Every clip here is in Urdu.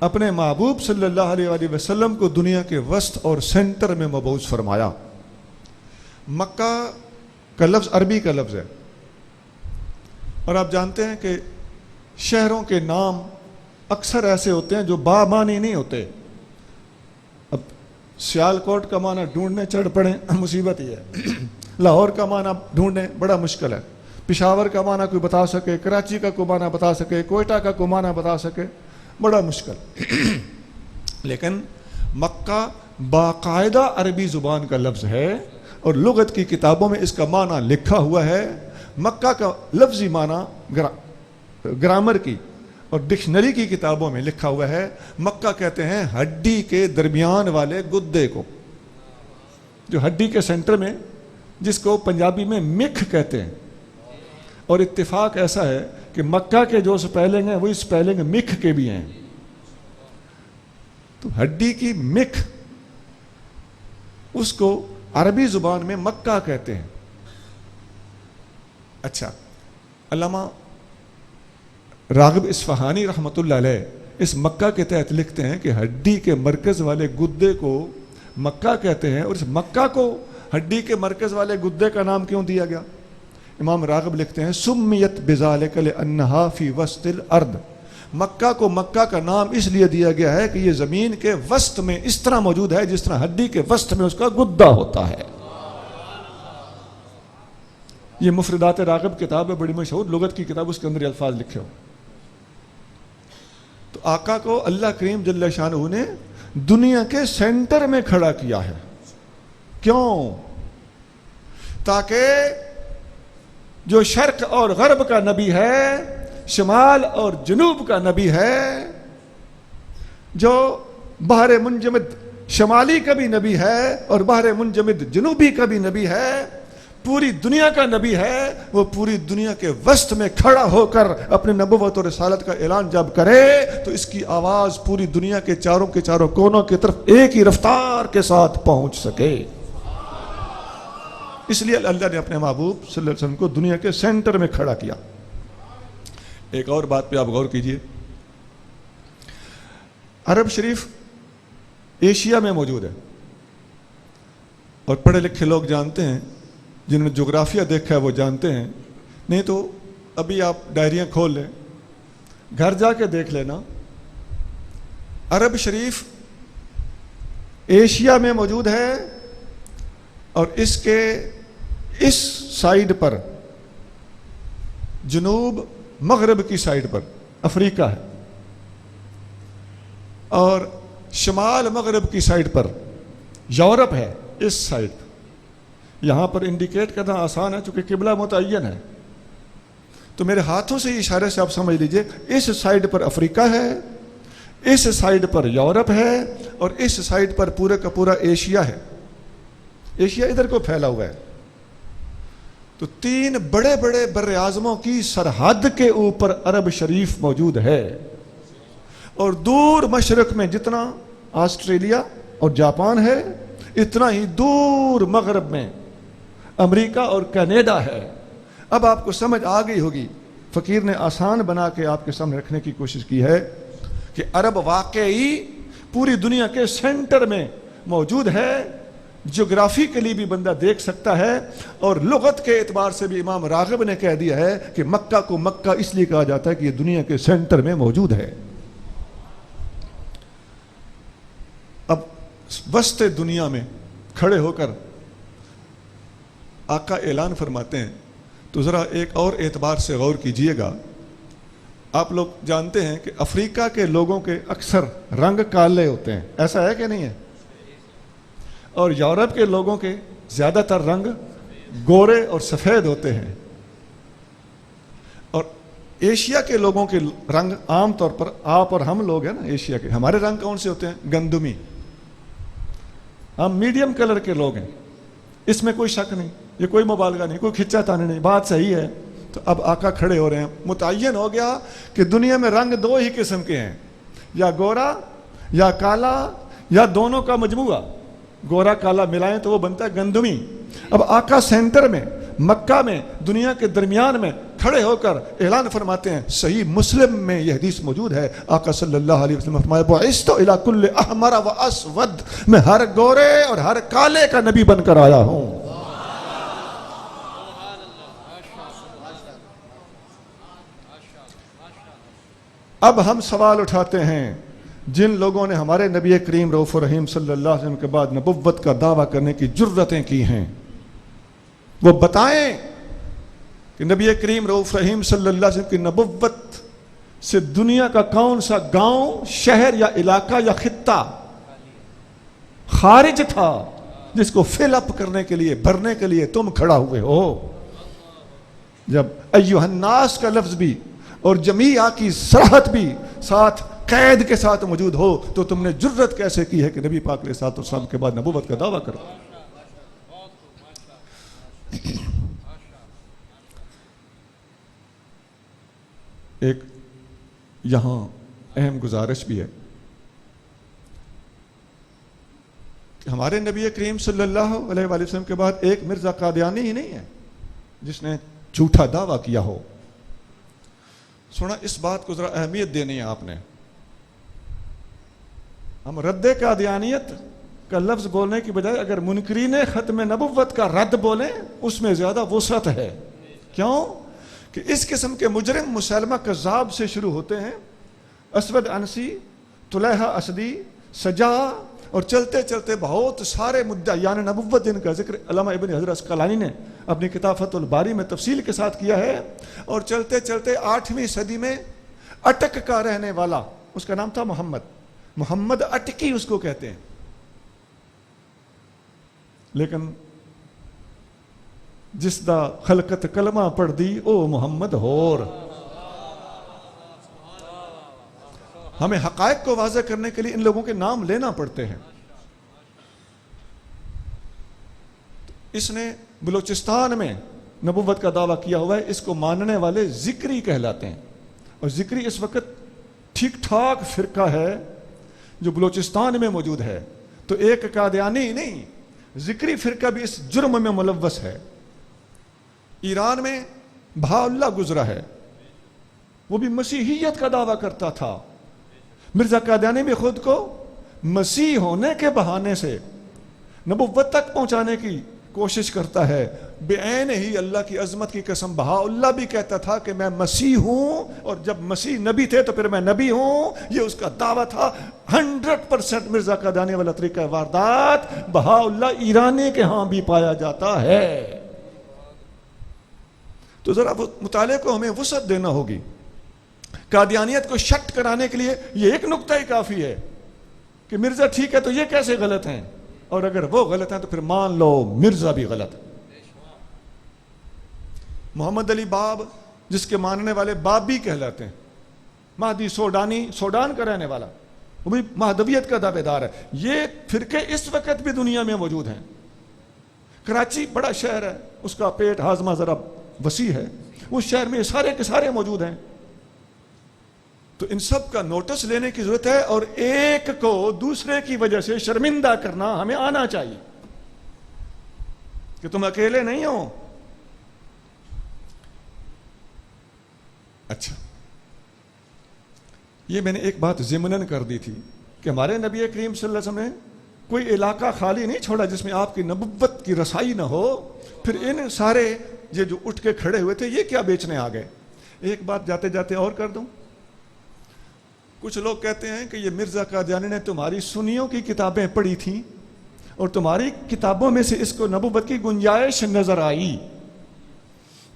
اپنے محبوب صلی اللہ علیہ وآلہ وسلم کو دنیا کے وسط اور سینٹر میں مبعوث فرمایا۔ مکہ کا لفظ عربی کا لفظ ہے، اور آپ جانتے ہیں کہ شہروں کے نام اکثر ایسے ہوتے ہیں جو بامانی نہیں ہوتے۔ اب سیالکوٹ کا معنی ڈھونڈنے چڑھ پڑیں مصیبت ہی ہے، لاہور کا معنی ڈھونڈنے بڑا مشکل ہے، پشاور کا معنی کوئی بتا سکے، کراچی کا کوئی معنی بتا سکے، کوئٹہ کا کوئی معنی بتا سکے، بڑا مشکل۔ لیکن مکہ باقاعدہ عربی زبان کا لفظ ہے، اور لغت کی کتابوں میں اس کا معنی لکھا ہوا ہے۔ مکہ کا لفظی معنی گرامر کی اور ڈکشنری کی کتابوں میں لکھا ہوا ہے، مکہ کہتے ہیں ہڈی کے درمیان والے گدے کو، جو ہڈی کے سینٹر میں، جس کو پنجابی میں مکھ کہتے ہیں۔ اور اتفاق ایسا ہے کہ مکہ کے جو سپیلنگ ہیں وہی سپیلنگ مکھ کے بھی ہیں، تو ہڈی کی مکھ، اس کو عربی زبان میں مکہ کہتے ہیں۔ اچھا، علامہ راغب اصفہانی رحمۃ اللہ علیہ اس مکہ کے تحت لکھتے ہیں کہ ہڈی کے مرکز والے گدے کو مکہ کہتے ہیں، اور اس مکہ کو ہڈی کے مرکز والے گدے کا نام کیوں دیا گیا؟ امام راغب لکھتے ہیں سمیت بذالک لانہا فی وسط الارض، مکہ کو مکہ کا نام اس لیے دیا گیا ہے کہ یہ زمین کے وسط میں اس طرح موجود ہے جس طرح ہڈی کے وسط میں اس کا گدہ ہوتا ہے۔ یہ مفردات راغب کتاب ہے، بڑی مشہور لغت کی کتاب، اس کے اندر الفاظ لکھے ہو۔ تو آقا کو اللہ کریم جل شانہ نے دنیا کے سینٹر میں کھڑا کیا ہے۔ کیوں؟ تاکہ جو شرق اور غرب کا نبی ہے، شمال اور جنوب کا نبی ہے، جو بحر منجمد شمالی کا بھی نبی ہے اور بحر منجمد جنوبی کا بھی نبی ہے، پوری دنیا کا نبی ہے، وہ پوری دنیا کے وسط میں کھڑا ہو کر اپنے نبوت اور رسالت کا اعلان جب کرے تو اس کی آواز پوری دنیا کے چاروں کونوں کی طرف ایک ہی رفتار کے ساتھ پہنچ سکے۔ اس لیے اللہ نے اپنے محبوب صلی اللہ علیہ وسلم کو دنیا کے سینٹر میں کھڑا کیا۔ ایک اور بات پہ آپ غور کیجئے، عرب شریف ایشیا میں موجود ہے، اور پڑھے لکھے لوگ جانتے ہیں، جنہوں نے جغرافیہ دیکھا ہے وہ جانتے ہیں، نہیں تو ابھی آپ ڈائریاں کھول لیں، گھر جا کے دیکھ لینا، عرب شریف ایشیا میں موجود ہے، اور اس کے اس سائیڈ پر جنوب مغرب کی سائیڈ پر افریقہ ہے، اور شمال مغرب کی سائیڈ پر یورپ ہے۔ اس سائیڈ یہاں پر انڈیکیٹ کرنا آسان ہے چونکہ قبلہ متعین ہے، تو میرے ہاتھوں سے اشارے سے آپ سمجھ لیجئے، اس سائیڈ پر افریقہ ہے، اس سائیڈ پر یورپ ہے، اور اس سائیڈ پر پورے کا پورا ایشیا ہے۔ ایشیا ادھر کو پھیلا ہوا ہے، تو تین بڑے بڑے بر اعظموں کی سرحد کے اوپر عرب شریف موجود ہے، اور دور مشرق میں جتنا آسٹریلیا اور جاپان ہے، اتنا ہی دور مغرب میں امریکہ اور کینیڈا ہے۔ اب آپ کو سمجھ آ گئی ہوگی، فقیر نے آسان بنا کے آپ کے سامنے رکھنے کی کوشش کی ہے کہ عرب واقعی پوری دنیا کے سینٹر میں موجود ہے، جغرافیکلی بھی بندہ دیکھ سکتا ہے، اور لغت کے اعتبار سے بھی امام راغب نے کہہ دیا ہے کہ مکہ کو مکہ اس لیے کہا جاتا ہے کہ یہ دنیا کے سینٹر میں موجود ہے۔ اب وسط دنیا میں کھڑے ہو کر آقا اعلان فرماتے ہیں، تو ذرا ایک اور اعتبار سے غور کیجئے گا۔ آپ لوگ جانتے ہیں کہ افریقہ کے لوگوں کے اکثر رنگ کالے ہوتے ہیں، ایسا ہے کہ نہیں ہے؟ اور یورپ کے لوگوں کے زیادہ تر رنگ گورے اور سفید ہوتے ہیں، اور ایشیا کے لوگوں کے رنگ عام طور پر، آپ اور ہم لوگ ہیں نا ایشیا کے، ہمارے رنگ کون سے ہوتے ہیں؟ گندمی، ہم میڈیم کلر کے لوگ ہیں، اس میں کوئی شک نہیں، یہ کوئی مبالغہ نہیں، کوئی کھچا تانے نہیں، بات صحیح ہے۔ تو اب آقا کھڑے ہو رہے ہیں، متعین ہو گیا کہ دنیا میں رنگ دو ہی قسم کے ہیں، یا گورا یا کالا، یا دونوں کا مجموعہ، گورا کالا ملائیں تو وہ بنتا ہے گندمی۔ اب آقا سینٹر میں، مکہ میں، دنیا کے درمیان میں کھڑے ہو کر اعلان فرماتے ہیں، صحیح مسلم میں یہ حدیث موجود ہے، آقا صلی اللہ علیہ وسلم فرمایا بعثت الی کل احمر و اسود، میں ہر گورے اور ہر کالے کا نبی بن کر آیا ہوں۔ اب ہم سوال اٹھاتے ہیں، جن لوگوں نے ہمارے نبی کریم رؤوف الرحیم صلی اللہ علیہ وسلم کے بعد نبوت کا دعویٰ کرنے کی جرتیں کی ہیں، وہ بتائیں کہ نبی کریم رؤوف الرحیم صلی اللہ علیہ وسلم کی نبوت سے دنیا کا کون سا گاؤں، شہر یا علاقہ یا خطہ خارج تھا جس کو فل اپ کرنے کے لیے، بھرنے کے لیے تم کھڑا ہوئے ہو؟ جب ایھا الناس کا لفظ بھی اور جمیعہ کی صراحت بھی ساتھ قید کے ساتھ موجود ہو تو تم نے جرت کیسے کی ہے کہ نبی پاک علیہ الصلوۃ والسلام کے بعد نبوت کا دعویٰ کرو؟ ایک یہاں اہم گزارش بھی ہے کہ ہمارے نبی کریم صلی اللہ علیہ وآلہ وسلم کے بعد ایک مرزا قادیانی ہی نہیں ہے جس نے جھوٹا دعویٰ کیا ہو۔ سونا، اس بات کو ذرا اہمیت دینی ہے آپ نے۔ ہم رد قادیانیت کا لفظ بولنے کی بجائے اگر منکرین ختم نبوت کا رد بولیں اس میں زیادہ وسعت ہے۔ کیوں؟ کہ اس قسم کے مجرم مسیلمہ کذاب سے شروع ہوتے ہیں، اسود عنسی، طلیحہ اسدی، سجا، اور چلتے چلتے بہت سارے مدعیان نبوت جن کا ذکر علامہ ابن حجر اسقلانی نے اپنی کتاب فتح الباری میں تفصیل کے ساتھ کیا ہے، اور چلتے چلتے 8ویں صدی میں اٹک کا رہنے والا، اس کا نام تھا محمد اٹکی اس کو کہتے ہیں، لیکن جس دا خلقت کلمہ پڑھ دی او محمد ہور۔ ہمیں حقائق کو واضح کرنے کے لیے ان لوگوں کے نام لینا پڑتے ہیں۔ اس نے بلوچستان میں نبوت کا دعویٰ کیا ہوا ہے، اس کو ماننے والے ذکری کہلاتے ہیں، اور ذکری اس وقت ٹھیک ٹھاک فرقہ ہے جو بلوچستان میں موجود ہے۔ تو ایک قادیانی نہیں، ذکری فرقہ بھی اس جرم میں ملوث ہے۔ ایران میں بہا اللہ گزرا ہے، وہ بھی مسیحیت کا دعویٰ کرتا تھا۔ مرزا قادیانی بھی خود کو مسیح ہونے کے بہانے سے نبوت تک پہنچانے کی کوشش کرتا ہے۔ بعین ہی اللہ کی عظمت کی قسم بہا اللہ بھی کہتا تھا کہ میں مسیح ہوں، اور جب مسیح نبی تھے تو پھر میں نبی ہوں، یہ اس کا دعویٰ تھا۔ 100% مرزا قادیانی والا طریقہ واردات بہا اللہ ایرانی کے ہاں بھی پایا جاتا ہے۔ تو ذرا مطالعے کو ہمیں وسعت دینا ہوگی۔ قادیانیت کو شٹ کرانے کے لیے یہ ایک نقطہ ہی کافی ہے کہ مرزا ٹھیک ہے تو یہ کیسے غلط ہیں، اور اگر وہ غلط ہیں تو پھر مان لو مرزا بھی غلط ہے۔ محمد علی باب، جس کے ماننے والے بابی کہلاتے ہیں، مہدی سوڈانی، سوڈان کا رہنے والا، وہ بھی مہدویت کا دعوے دار ہے۔ یہ فرقے اس وقت بھی دنیا میں موجود ہیں۔ کراچی بڑا شہر ہے، اس کا پیٹ ہاضمہ ذرا وسیع ہے، اس شہر میں سارے کے سارے موجود ہیں۔ تو ان سب کا نوٹس لینے کی ضرورت ہے، اور ایک کو دوسرے کی وجہ سے شرمندہ کرنا ہمیں آنا چاہیے کہ تم اکیلے نہیں ہو۔ اچھا، یہ میں نے ایک بات ضمناً کر دی تھی کہ ہمارے نبی کریم صلی اللہ علیہ وسلم نے کوئی علاقہ خالی نہیں چھوڑا جس میں آپ کی نبوت کی رسائی نہ ہو۔ پھر ان سارے یہ جو اٹھ کے کھڑے ہوئے تھے یہ کیا بیچنے آ گئے؟ ایک بات جاتے جاتے اور کر دوں۔ کچھ لوگ کہتے ہیں کہ یہ مرزا قادیانی نے تمہاری سنیوں کی کتابیں پڑھی تھیں اور تمہاری کتابوں میں سے اس کو نبوت کی گنجائش نظر آئی۔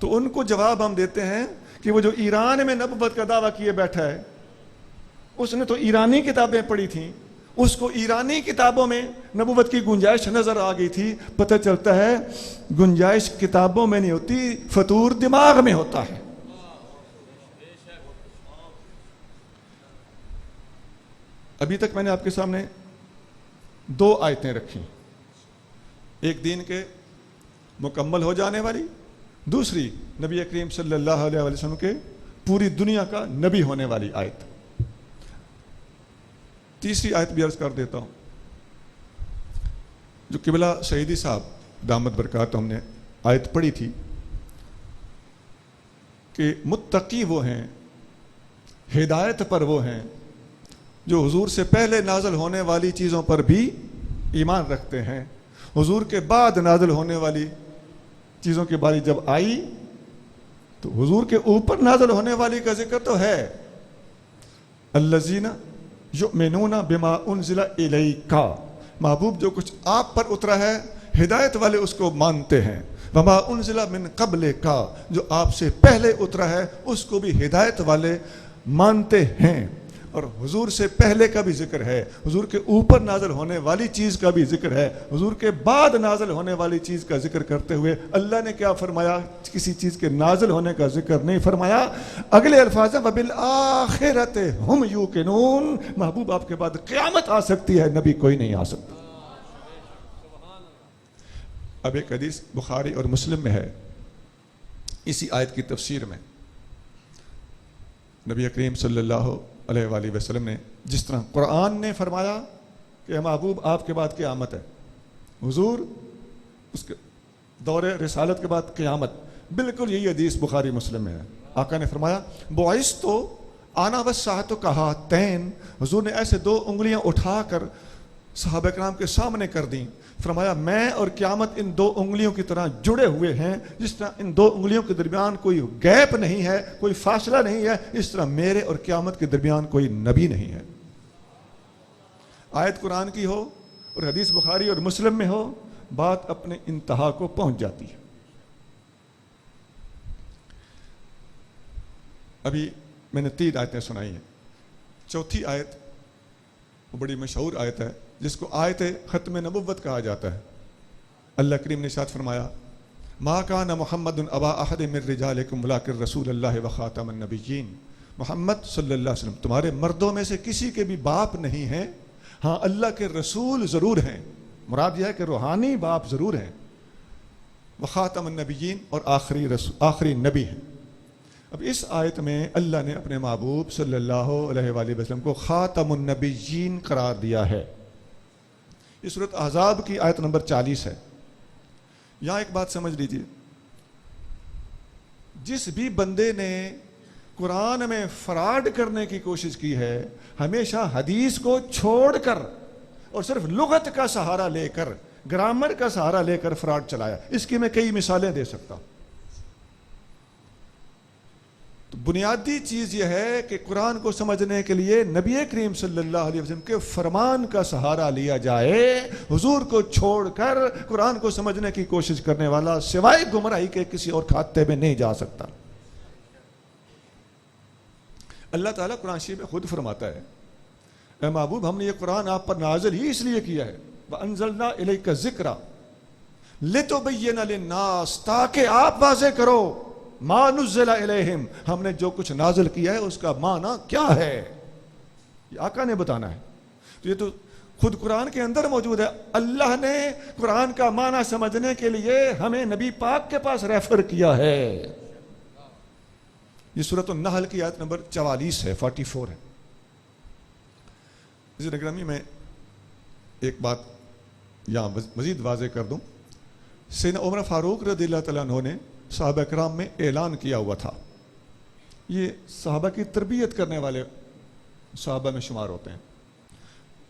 تو ان کو جواب ہم دیتے ہیں کہ وہ جو ایران میں نبوت کا دعویٰ کیے بیٹھا ہے اس نے تو ایرانی کتابیں پڑھی تھیں، اس کو ایرانی کتابوں میں نبوت کی گنجائش نظر آ گئی تھی۔ پتہ چلتا ہے گنجائش کتابوں میں نہیں ہوتی، فطور دماغ میں ہوتا ہے۔ ابھی تک میں نے آپ کے سامنے 2 آیتیں رکھی، ایک دین کے مکمل ہو جانے والی، دوسری نبی کریم صلی اللہ علیہ وسلم کے پوری دنیا کا نبی ہونے والی آیت۔ تیسری آیت بھی عرض کر دیتا ہوں، جو قبلہ شہیدی صاحب دامت برکات ہم نے آیت پڑھی تھی، کہ متقی وہ ہیں، ہدایت پر وہ ہیں جو حضور سے پہلے نازل ہونے والی چیزوں پر بھی ایمان رکھتے ہیں، حضور کے بعد نازل ہونے والی چیزوں کی باری جب آئی تو حضور کے اوپر نازل ہونے والی کا ذکر تو ہے، الذین یؤمنون بما انزل الیک، محبوب جو کچھ آپ پر اترا ہے ہدایت والے اس کو مانتے ہیں، وما انزل من قبلک، جو آپ سے پہلے اترا ہے اس کو بھی ہدایت والے مانتے ہیں۔ اور حضور سے پہلے کا بھی ذکر ہے، حضور کے اوپر نازل ہونے والی چیز کا بھی ذکر ہے، حضور کے بعد نازل ہونے والی چیز کا ذکر کرتے ہوئے اللہ نے کیا فرمایا؟ کسی چیز کے نازل ہونے کا ذکر نہیں فرمایا، اگلے الفاظ ہیں وَبِالْآخِرَةِ هُمْ يُوقِنُونَ، محبوب آپ کے بعد قیامت آ سکتی ہے، نبی کوئی نہیں آ سکتا۔ اب ایک حدیث بخاری اور مسلم میں ہے، اسی آیت کی تفسیر میں نبی کریم صلی اللہ علیہ وآلہ وسلم نے جس طرح قرآن نے فرمایا کہ محبوب آپ کے بعد قیامت ہے، حضور اس کے دور رسالت کے بعد قیامت، بالکل یہی حدیث بخاری مسلم میں ہے۔ آقا نے فرمایا بعثت انا والساعۃ کہاتین، حضور نے ایسے دو انگلیاں اٹھا کر صحابہ کرام کے سامنے کر دیں، فرمایا میں اور قیامت ان دو انگلیوں کی طرح جڑے ہوئے ہیں، جس طرح ان دو انگلیوں کے درمیان کوئی گیپ نہیں ہے، کوئی فاصلہ نہیں ہے، اس طرح میرے اور قیامت کے درمیان کوئی نبی نہیں ہے۔ آیت قرآن کی ہو اور حدیث بخاری اور مسلم میں ہو، بات اپنے انتہا کو پہنچ جاتی ہے۔ ابھی میں نے 3 آیتیں سنائی ہیں، چوتھی آیت وہ بڑی مشہور آیت ہے جس کو آیت ختم نبوت کہا جاتا ہے۔ اللہ کریم نے ارشاد فرمایا ما کان محمد ابا احد من رجالکم ولکن رسول اللہ وخاتم النبیین، محمد صلی اللہ علیہ وسلم تمہارے مردوں میں سے کسی کے بھی باپ نہیں ہیں، ہاں اللہ کے رسول ضرور ہیں، مراد یہ ہے کہ روحانی باپ ضرور ہیں، وخاتم النبیین اور آخری نبی ہیں۔ اب اس آیت میں اللہ نے اپنے محبوب صلی اللہ علیہ وآلہ وسلم کو خاتم النبیین قرار دیا ہے۔ یہ سورۃ احزاب کی آیت نمبر 40 ہے۔ یہاں ایک بات سمجھ لیجیے، جس بھی بندے نے قرآن میں فراڈ کرنے کی کوشش کی ہے، ہمیشہ حدیث کو چھوڑ کر اور صرف لغت کا سہارا لے کر، گرامر کا سہارا لے کر فراڈ چلایا، اس کی میں کئی مثالیں دے سکتا ہوں۔ تو بنیادی چیز یہ ہے کہ قرآن کو سمجھنے کے لیے نبی کریم صلی اللہ علیہ وسلم کے فرمان کا سہارا لیا جائے، حضور کو چھوڑ کر قرآن کو سمجھنے کی کوشش کرنے والا سوائے گمراہی کے کسی اور کھاتے میں نہیں جا سکتا۔ اللہ تعالیٰ قرآن شریف میں خود فرماتا ہے اے محبوب ہم نے یہ قرآن آپ پر نازل ہی اس لیے کیا ہے، وَأَنزَلْنَا إِلَيْكَ الذِّكْرَ لِتُبَيِّنَ لِلنَّاسِ، تاکہ آپ واضح کرو ما نزل الیہم، ہم نے جو کچھ نازل کیا ہے اس کا معنی کیا ہے، یہ آقا نے بتانا ہے۔ تو یہ تو خود قرآن کے اندر موجود ہے، اللہ نے قرآن کا معنی سمجھنے کے لیے ہمیں نبی پاک کے پاس ریفر کیا ہے۔ یہ سورۃ النحل کی آیت نمبر 44 ہے، 44 ہے۔ عزیز اکرامی میں ایک بات یہاں مزید واضح کر دوں، سیدنا عمر فاروق رضی اللہ تعالیٰ عنہ نے صحابہ کرام میں اعلان کیا ہوا تھا، یہ صحابہ کی تربیت کرنے والے صحابہ میں شمار ہوتے ہیں،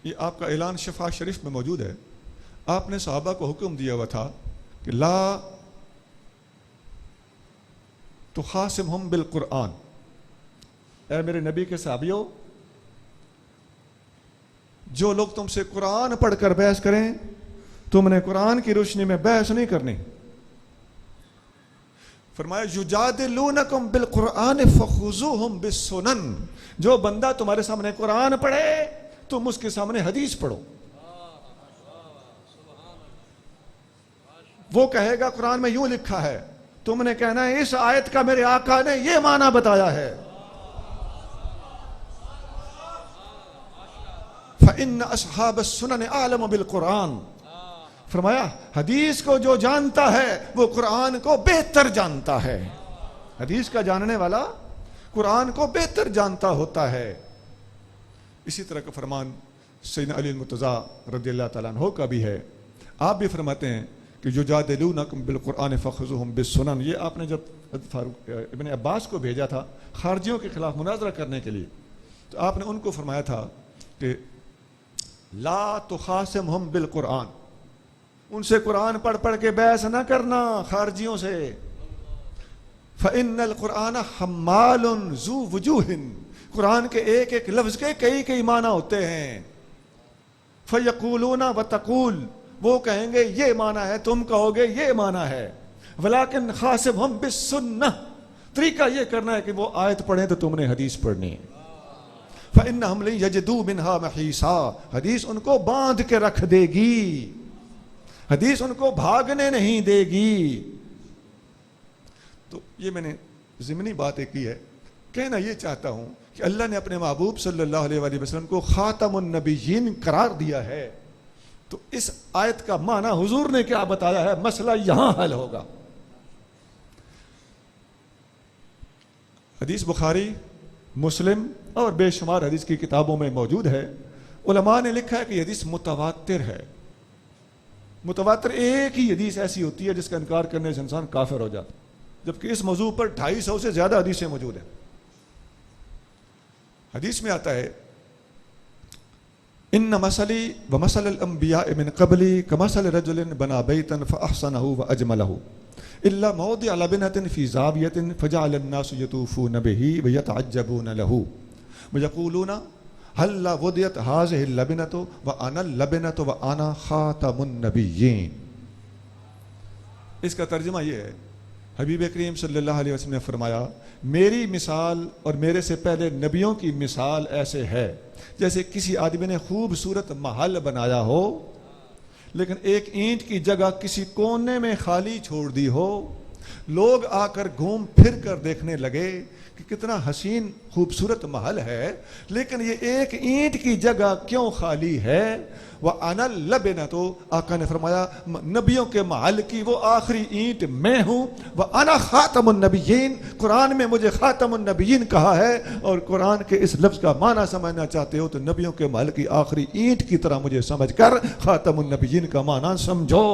یہ آپ کا اعلان شفا شریف میں موجود ہے۔ آپ نے صحابہ کو حکم دیا ہوا تھا کہ لا تخاصمہم بالقرآن، اے میرے نبی کے صحابیوں، جو لوگ تم سے قرآن پڑھ کر بحث کریں تم نے قرآن کی روشنی میں بحث نہیں کرنی۔ فرمایا یجادلونکم بالقرآن فخذوہم بالسنن، جو بندہ تمہارے سامنے قرآن پڑھے تم اس کے سامنے حدیث پڑھو، وہ کہے گا قرآن میں یوں لکھا ہے، تم نے کہنا ہے اس آیت کا میرے آقا نے یہ معنی بتایا ہے۔ فَإِنَّ أَصْحَابَ السُّنَنِ أَعْلَمُ بِالْقُرْآنِ، فرمایا حدیث کو جو جانتا ہے وہ قرآن کو بہتر جانتا ہے، حدیث کا جاننے والا قرآن کو بہتر جانتا ہوتا ہے۔ اسی طرح کا فرمان سیدنا علی المرتضیٰ رضی اللہ تعالیٰ عنہ کا بھی ہے، آپ بھی فرماتے ہیں کہ یجادلونکم بالقرآن فخذوہم بالسنن، یہ آپ نے جب ابن عباس کو بھیجا تھا خارجیوں کے خلاف مناظرہ کرنے کے لیے، تو آپ نے ان کو فرمایا تھا کہ لا تخاصمہم بالقرآن، ان سے قرآن پڑھ پڑھ کے بحث نہ کرنا خارجیوں سے، فإن القرآن حمال ذو وجوہ، قرآن کے ایک ایک لفظ کے کئی کئی معنی ہوتے ہیں، فیقولون وتقول، وہ کہیں گے یہ معنی ہے، تم کہو گے یہ معنی ہے، ولیکن خاصبہم بالسنہ، طریقہ یہ کرنا ہے کہ وہ آیت پڑھیں تو تم نے حدیث پڑھنی ہے، فإنہم لن یجدوا منہا محیصا، حدیث ان کو باندھ کے رکھ دے گی، حدیث ان کو بھاگنے نہیں دے گی۔ تو یہ میں نے ضمنی بات ایک کی ہے، کہنا یہ چاہتا ہوں کہ اللہ نے اپنے محبوب صلی اللہ علیہ وآلہ وسلم کو خاتم النبیین قرار دیا ہے، تو اس آیت کا معنی حضور نے کیا بتایا ہے، مسئلہ یہاں حل ہوگا۔ حدیث بخاری، مسلم اور بے شمار حدیث کی کتابوں میں موجود ہے، علماء نے لکھا ہے کہ یہ حدیث متواتر ہے۔ متواتر ایک ہی حدیث ایسی ہوتی ہے جس کا انکار کرنے سے انسان کافر ہو جاتا، جبکہ اس موضوع پر 250 سے زیادہ حدیثیں موجود ہیں۔ حدیث میں آتا ہے ان مثلی ومثل الانبیاء من قبلی کمثل رجل بنا بیتا فاحسنہ واجملہ الا موضع لبنة فی زاویة فجعل الناس یطوفون به ویتعجبون له ویقولون هل وضعت هذه اللبنة وانا اللبنة وانا خاتم النبیین۔ اس کا ترجمہ یہ ہے، حبیب کریم صلی اللہ علیہ وسلم نے فرمایا میری مثال اور میرے سے پہلے نبیوں کی مثال ایسے ہے جیسے کسی آدمی نے خوبصورت محل بنایا ہو لیکن ایک اینٹ کی جگہ کسی کونے میں خالی چھوڑ دی ہو، لوگ آ کر گھوم پھر کر دیکھنے لگے کہ کتنا حسین خوبصورت محل ہے، لیکن یہ ایک اینٹ کی جگہ کیوں خالی ہے؟ وَأَنَا اللَّبِنَةُ، آقا نے فرمایا نبیوں کے محل کی وہ آخری اینٹ میں ہوں، وَأَنَا خَاتَمُ النَّبِيِّينَ، قرآن میں مجھے خاتم النبیین کہا ہے، اور قرآن کے اس لفظ کا معنی سمجھنا چاہتے ہو تو نبیوں کے محل کی آخری اینٹ کی طرح مجھے سمجھ کر خاتم النبیین کا معنی سمجھو۔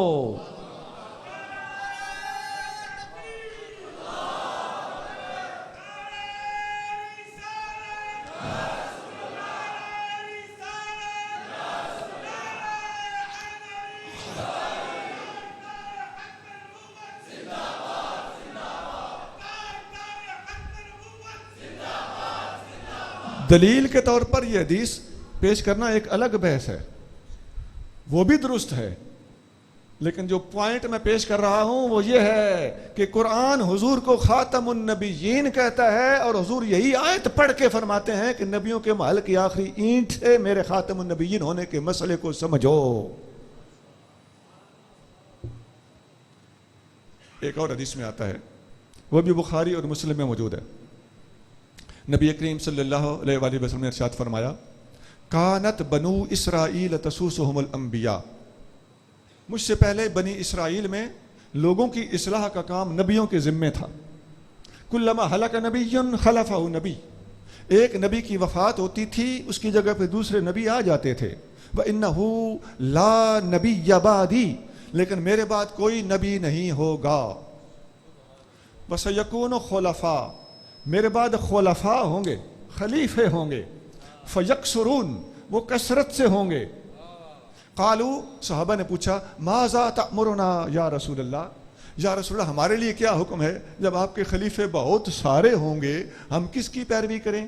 دلیل کے طور پر یہ حدیث پیش کرنا ایک الگ بحث ہے، وہ بھی درست ہے، لیکن جو پوائنٹ میں پیش کر رہا ہوں وہ یہ ہے کہ قرآن حضور کو خاتم النبیین کہتا ہے اور حضور یہی آیت پڑھ کے فرماتے ہیں کہ نبیوں کے محل کی آخری اینٹ سے میرے خاتم النبیین ہونے کے مسئلے کو سمجھو۔ ایک اور حدیث میں آتا ہے، وہ بھی بخاری اور مسلم میں موجود ہے، نبی کریم صلی اللہ علیہ وآلہ وسلم نے ارشاد فرمایا کانت بنو اسرائیل تسوسہم الانبیاء، مجھ سے پہلے بنی اسرائیل میں لوگوں کی اصلاح کا کام نبیوں کے ذمے تھا، کلما ہلک نبی خلفہ نبی، ایک نبی کی وفات ہوتی تھی اس کی جگہ پہ دوسرے نبی آ جاتے تھے، وَإِنَّهُ لَا نَبِيَّ بَعْدِي، لیکن میرے بعد کوئی نبی نہیں ہوگا، وَسَيَكُونُ خُلَفَاء، میرے بعد خلفاء ہوں گے، خلیفے ہوں گے، فیکسرون، وہ کثرت سے ہوں گے۔ قالوا، صحابہ نے پوچھا ماذا تأمرنا یا رسول اللہ، یا رسول اللہ ہمارے لیے کیا حکم ہے، جب آپ کے خلیفے بہت سارے ہوں گے ہم کس کی پیروی کریں؟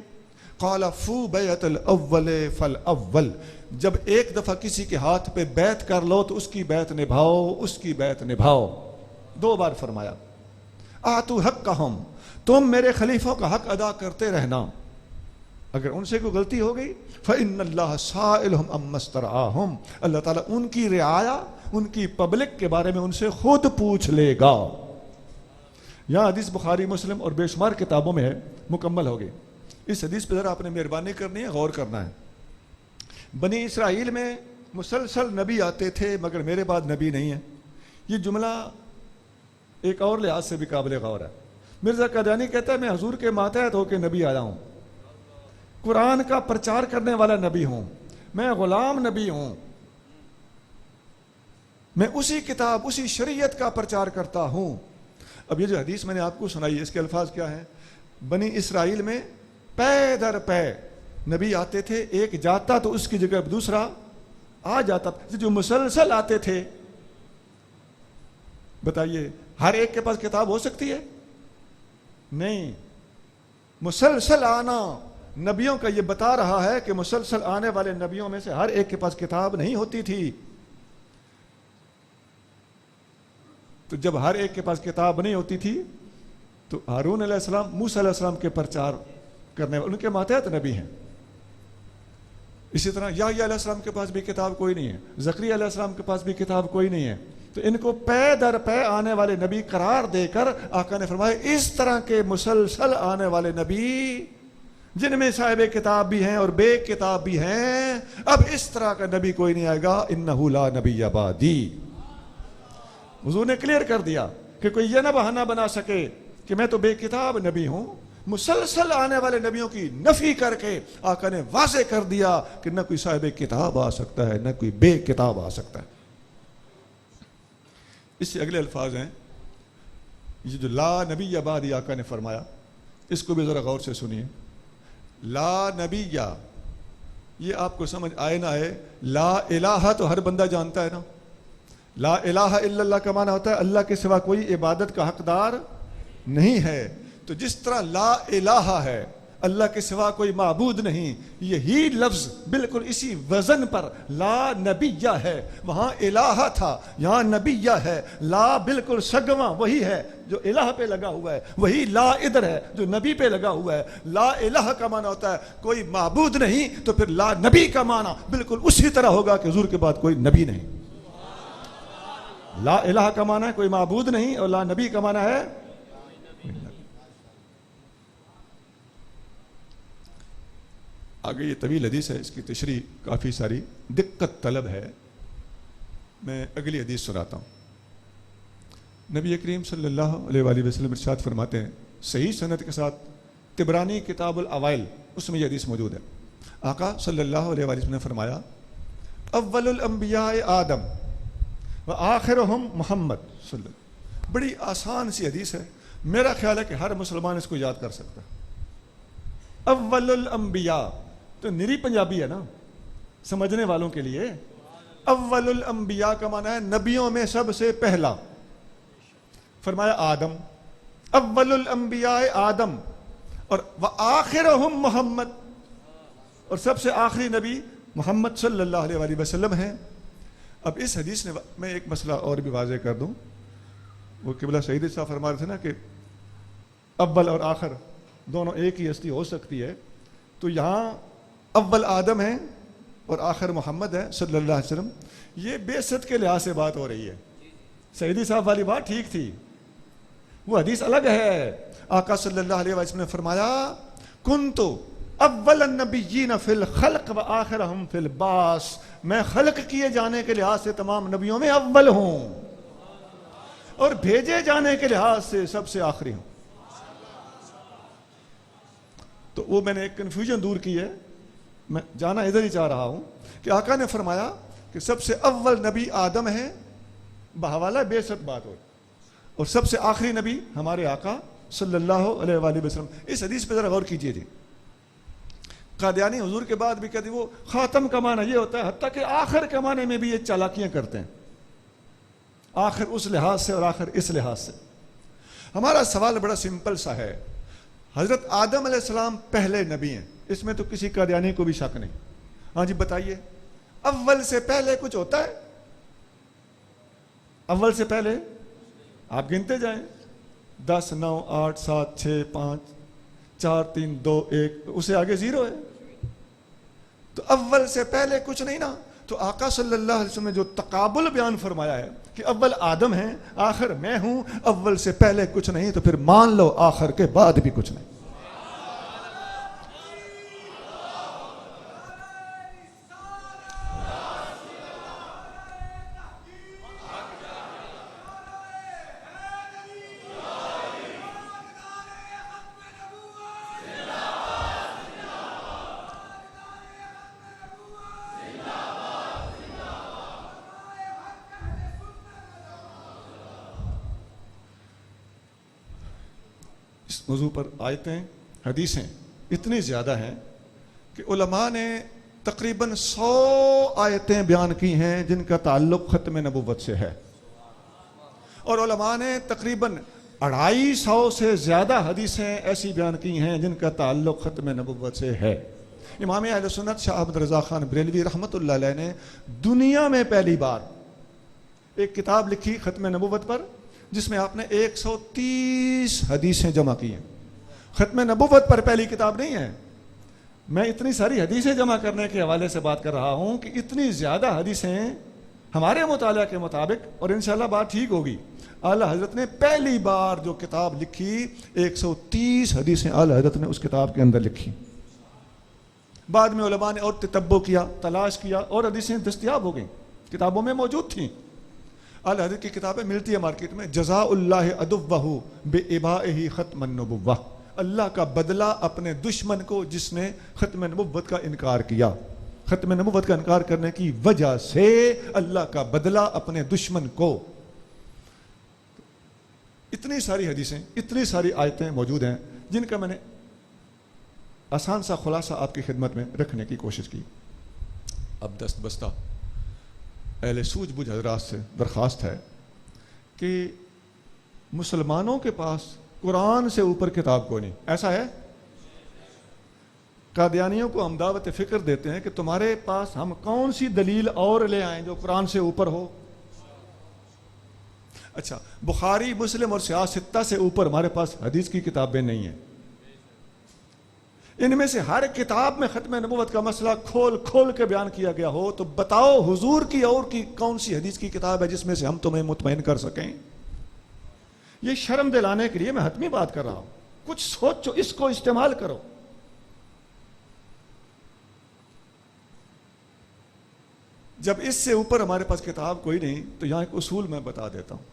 قال فو بیعت الاول فالاول، جب ایک دفعہ کسی کے ہاتھ پہ بیعت کر لو تو اس کی بیعت نبھاؤ، اس کی بیعت نبھاؤ، 2 بار فرمایا۔ آتو حقہم، تم میرے خلیفوں کا حق ادا کرتے رہنا، اگر ان سے کوئی غلطی ہو گئی فإن اللہ سائلہم عما استرعاہم، اللہ تعالیٰ ان کی رعایا، ان کی پبلک کے بارے میں ان سے خود پوچھ لے گا۔ یہاں حدیث بخاری مسلم اور بے شمار کتابوں میں ہے، مکمل ہو گئی۔ اس حدیث پہ ذرا آپ نے مہربانی کرنی ہے، غور کرنا ہے۔ بنی اسرائیل میں مسلسل نبی آتے تھے مگر میرے بعد نبی نہیں ہے، یہ جملہ ایک اور لحاظ سے بھی قابل غور ہے۔ مرزا قادیانی کہتا ہے میں حضور کے ماتحت ہو کے نبی آیا ہوں، قرآن کا پرچار کرنے والا نبی ہوں، میں غلام نبی ہوں، میں اسی کتاب اسی شریعت کا پرچار کرتا ہوں. اب یہ جو حدیث میں نے آپ کو سنائی ہے اس کے الفاظ کیا ہیں؟ بنی اسرائیل میں پے در پے نبی آتے تھے، ایک جاتا تو اس کی جگہ دوسرا آ جاتا. جو مسلسل آتے تھے، بتائیے ہر ایک کے پاس کتاب ہو سکتی ہے؟ نہیں. مسلسل آنا نبیوں کا یہ بتا رہا ہے کہ مسلسل آنے والے نبیوں میں سے ہر ایک کے پاس کتاب نہیں ہوتی تھی. تو جب ہر ایک کے پاس کتاب نہیں ہوتی تھی تو ہارون علیہ السلام موسیٰ علیہ السلام کے پرچار کرنے والے ان کے ماتحت نبی ہیں. اسی طرح یحییٰ علیہ السلام کے پاس بھی کتاب کوئی نہیں ہے، زکریا علیہ السلام کے پاس بھی کتاب کوئی نہیں ہے. تو ان کو پے در پے آنے والے نبی قرار دے کر آقا نے فرمایا اس طرح کے مسلسل آنے والے نبی جن میں صاحب کتاب بھی ہیں اور بے کتاب بھی ہیں، اب اس طرح کا نبی کوئی نہیں آئے گا. انہ لا نبی بعدی. حضور نے کلیئر کر دیا کہ کوئی یہ نہ بہانہ بنا سکے کہ میں تو بے کتاب نبی ہوں. مسلسل آنے والے نبیوں کی نفی کر کے آقا نے واضح کر دیا کہ نہ کوئی صاحب کتاب آ سکتا ہے، نہ کوئی بے کتاب آ سکتا ہے. اس سے اگلے الفاظ ہیں، یہ جو لا نبی بعدی آقا نے فرمایا، اس کو بھی ذرا غور سے سنیے. لا نبی، یہ آپ کو سمجھ آئے نہ آئے، لا الہ تو ہر بندہ جانتا ہے نا. لا الہ الا اللہ کا معنی ہوتا ہے اللہ کے سوا کوئی عبادت کا حقدار نہیں ہے. تو جس طرح لا الہ ہے اللہ کے سوا کوئی معبود نہیں، یہی لفظ بالکل اسی وزن پر لا نبیہ ہے. وہاں الہ تھا، یہاں نبیہ ہے. لا بالکل سگواں وہی ہے جو الہ پہ لگا ہوا ہے، وہی لا ادھر ہے جو نبی پہ لگا ہوا ہے. لا الہ کا معنی ہوتا ہے کوئی معبود نہیں، تو پھر لا نبی کا معنی بالکل اسی طرح ہوگا کہ حضور کے بعد کوئی نبی نہیں. لا الہ کا معنی ہے کوئی معبود نہیں، اور لا نبی کا معنی ہے آگے. یہ طویل حدیث ہے، اس کی تشریح کافی ساری دقت طلب ہے. میں اگلی حدیث سناتا ہوں. نبی کریم صلی اللہ علیہ وآلہ وسلم ارشاد فرماتے ہیں صحیح سند کے ساتھ، طبرانی کتاب الاوائل اس میں یہ حدیث موجود ہے. آقا صلی اللہ علیہ وآلہ وسلم نے فرمایا اول الانبیاء آدم وآخرہم محمد صلی اللہ علیہ وسلم. بڑی آسان سی حدیث ہے، میرا خیال ہے کہ ہر مسلمان اس کو یاد کر سکتا ہے. اول الانبیاء تو نری پنجابی ہے نا سمجھنے والوں کے لیے. اول الانبیاء کا معنی ہے نبیوں میں سب سے پہلا. فرمایا آدم، اول الانبیاء آدم، اور وآخرہم محمد، اور سب سے آخری نبی محمد صلی اللہ علیہ وآلہ وسلم ہیں. اب اس حدیث نے میں ایک مسئلہ اور بھی واضح کر دوں. وہ قبلہ سعید صاحب فرما رہے تھے نا کہ اول اور آخر دونوں ایک ہی ہستی ہو سکتی ہے. تو یہاں اول آدم ہے اور آخر محمد ہے صلی اللہ علیہ وسلم. یہ بعثت کے لحاظ سے بات ہو رہی ہے. سعیدی صاحب والی بات ٹھیک تھی، وہ حدیث الگ ہے. آقا صلی اللہ علیہ وسلم نے فرمایا کنتو اول النبیین فی الخلق وآخرہم فی البعث. میں خلق کیے جانے کے لحاظ سے تمام نبیوں میں اول ہوں اور بھیجے جانے کے لحاظ سے سب سے آخری ہوں. تو وہ میں نے ایک کنفیوژن دور کی ہے. میں جانا ادھر ہی چاہ رہا ہوں کہ آقا نے فرمایا کہ سب سے اول نبی آدم ہے بحوالہ بعثت بات ہو، اور سب سے آخری نبی ہمارے آقا صلی اللہ علیہ وآلہ وسلم. اس حدیث پہ ذرا غور کیجئے جی. قادیانی حضور کے بعد بھی کہتے وہ خاتم کا معنی یہ ہوتا ہے، حتیٰ کہ آخر کے معنی میں بھی یہ چالاکیاں کرتے ہیں. آخر اس لحاظ سے اور آخر اس لحاظ سے. ہمارا سوال بڑا سمپل سا ہے. حضرت آدم علیہ السلام پہلے نبی ہیں، اس میں تو کسی قادیانی کو بھی شک نہیں. ہاں جی بتائیے، اول سے پہلے کچھ ہوتا ہے؟ اول سے پہلے آپ گنتے جائیں، 10 9 8 7 6 5 4 3 2 1، اسے آگے 0 ہے. تو اول سے پہلے کچھ نہیں نا. تو آقا صلی اللہ علیہ وسلم نے جو تقابل بیان فرمایا ہے کہ اول آدم ہیں آخر میں ہوں، اول سے پہلے کچھ نہیں، تو پھر مان لو آخر کے بعد بھی کچھ نہیں. موضوع پر آیتیں حدیثیں اتنی زیادہ ہیں کہ علماء نے تقریباً 100 آیتیں بیان کی ہیں جن کا تعلق ختم نبوت سے ہے، اور علماء نے تقریباً 250 سے زیادہ حدیثیں ایسی بیان کی ہیں جن کا تعلق ختم نبوت سے ہے۔ امام اہل سنت شاہ احمد رضا خان بریلوی رحمۃ اللہ علیہ نے دنیا میں پہلی بار ایک کتاب لکھی ختم نبوت پر، جس میں آپ نے 130 حدیثیں جمع کی ہیں۔ ختم نبوت پر پہلی کتاب نہیں ہے۔ میں اتنی ساری حدیثیں جمع کرنے کے حوالے سے بات کر رہا ہوں کہ اتنی زیادہ حدیثیں ہمارے مطالعہ کے مطابق، اور انشاءاللہ بات ٹھیک ہوگی، اعلیٰ حضرت نے پہلی بار جو کتاب لکھی 130 حدیثیں اعلیٰ حضرت نے اس کتاب کے اندر لکھی۔ بعد میں علماء نے اور تتبع کیا، تلاش کیا، اور حدیثیں دستیاب ہو گئیں، کتابوں میں موجود تھیں۔ اعلیٰ حضرت کی کتابیں ملتی ہے مارکیٹ میں۔ جزاء اللہ عدوہ بإبائہ ختم النبوہ، اللہ کا بدلہ اپنے دشمن کو جس نے ختم نبوت کا انکار کیا۔ ختم نبوت کا انکار کرنے کی وجہ سے اللہ کا بدلہ اپنے دشمن کو۔ اتنی ساری حدیثیں، اتنی ساری آیتیں موجود ہیں جن کا میں نے آسان سا خلاصہ آپ کی خدمت میں رکھنے کی کوشش کی۔ اب دست بستہ اہل سوجھ بوجھ حضرات سے درخواست ہے کہ مسلمانوں کے پاس قرآن سے اوپر کتاب کوئی نہیں، ایسا ہے؟ قادیانیوں کو ہم دعوت فکر دیتے ہیں کہ تمہارے پاس ہم کون سی دلیل اور لے آئیں جو قرآن سے اوپر ہو؟ اچھا، بخاری، مسلم اور صحاح ستہ سے اوپر ہمارے پاس حدیث کی کتابیں نہیں ہیں۔ ان میں سے ہر کتاب میں ختم نبوت کا مسئلہ کھول کھول کے بیان کیا گیا ہو تو بتاؤ حضور کی اور کی کون سی حدیث کی کتاب ہے جس میں سے ہم تمہیں مطمئن کر سکیں؟ یہ شرم دلانے کے لیے میں حتمی بات کر رہا ہوں، کچھ سوچو، اس کو استعمال کرو۔ جب اس سے اوپر ہمارے پاس کتاب کوئی نہیں تو یہاں ایک اصول میں بتا دیتا ہوں۔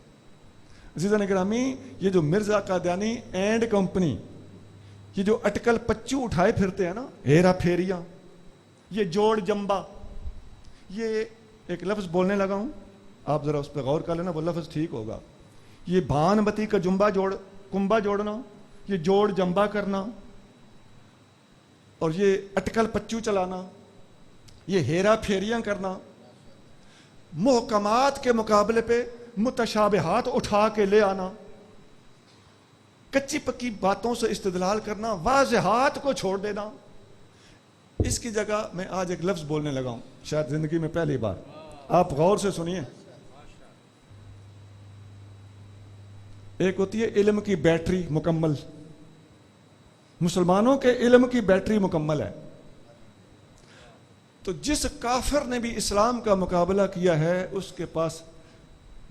عزیزان گرامی، یہ جو مرزا قادیانی اینڈ کمپنی، یہ جو اٹکل پچو اٹھائے پھرتے ہیں نا، ہیرا پھیریا، یہ جوڑ جمبا، یہ ایک لفظ بولنے لگا ہوں، آپ ذرا اس پہ غور کر لینا، وہ لفظ ٹھیک ہوگا۔ یہ بھان بتی کا کنبا جوڑنا، یہ جوڑ جمبا کرنا، اور یہ اٹکل پچو چلانا، یہ ہیرا پھیریاں کرنا، محکمات کے مقابلے پہ متشابہات اٹھا کے لے آنا، کچی پکی باتوں سے استدلال کرنا، واضحات کو چھوڑ دینا۔ اس کی جگہ میں آج ایک لفظ بولنے لگا ہوں، شاید زندگی میں پہلی بار، آپ غور سے سنیے۔ ایک ہوتی ہے علم کی بیٹری مکمل، مسلمانوں کے علم کی بیٹری مکمل ہے۔ تو جس کافر نے بھی اسلام کا مقابلہ کیا ہے اس کے پاس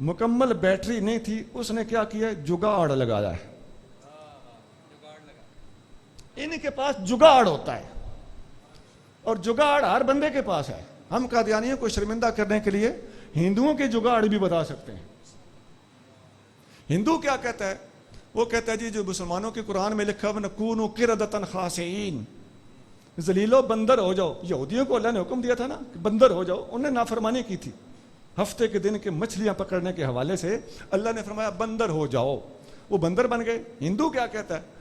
مکمل بیٹری نہیں تھی، اس نے کیا کیا ہے؟ جگاڑ لگایا ہے۔ ان کے پاس جگاڑ ہوتا ہے، اور جگاڑ ہر بندے کے پاس ہے۔ ہم قادیانیوں کو شرمندہ کرنے کے لیے ہندوؤں کے جگاڑ بھی بتا سکتے ہیں۔ ہندو کیا کہتا ہے؟ وہ کہتا ہے جی جو مسلمانوں کے قرآن میں لکھا وَنَكُونُ قِرَدَةً خَاسِئِينَ، ذلیلو بندر ہو جاؤ۔ یہودیوں کو اللہ نے حکم دیا تھا نا کہ بندر ہو جاؤ، انہوں نے نافرمانی کی تھی۔ ہفتے کے دن کے مچھلیاں پکڑنے کے حوالے سے اللہ نے فرمایا بندر ہو جاؤ، وہ بندر بن گئے۔ ہندو کیا کہتا ہے؟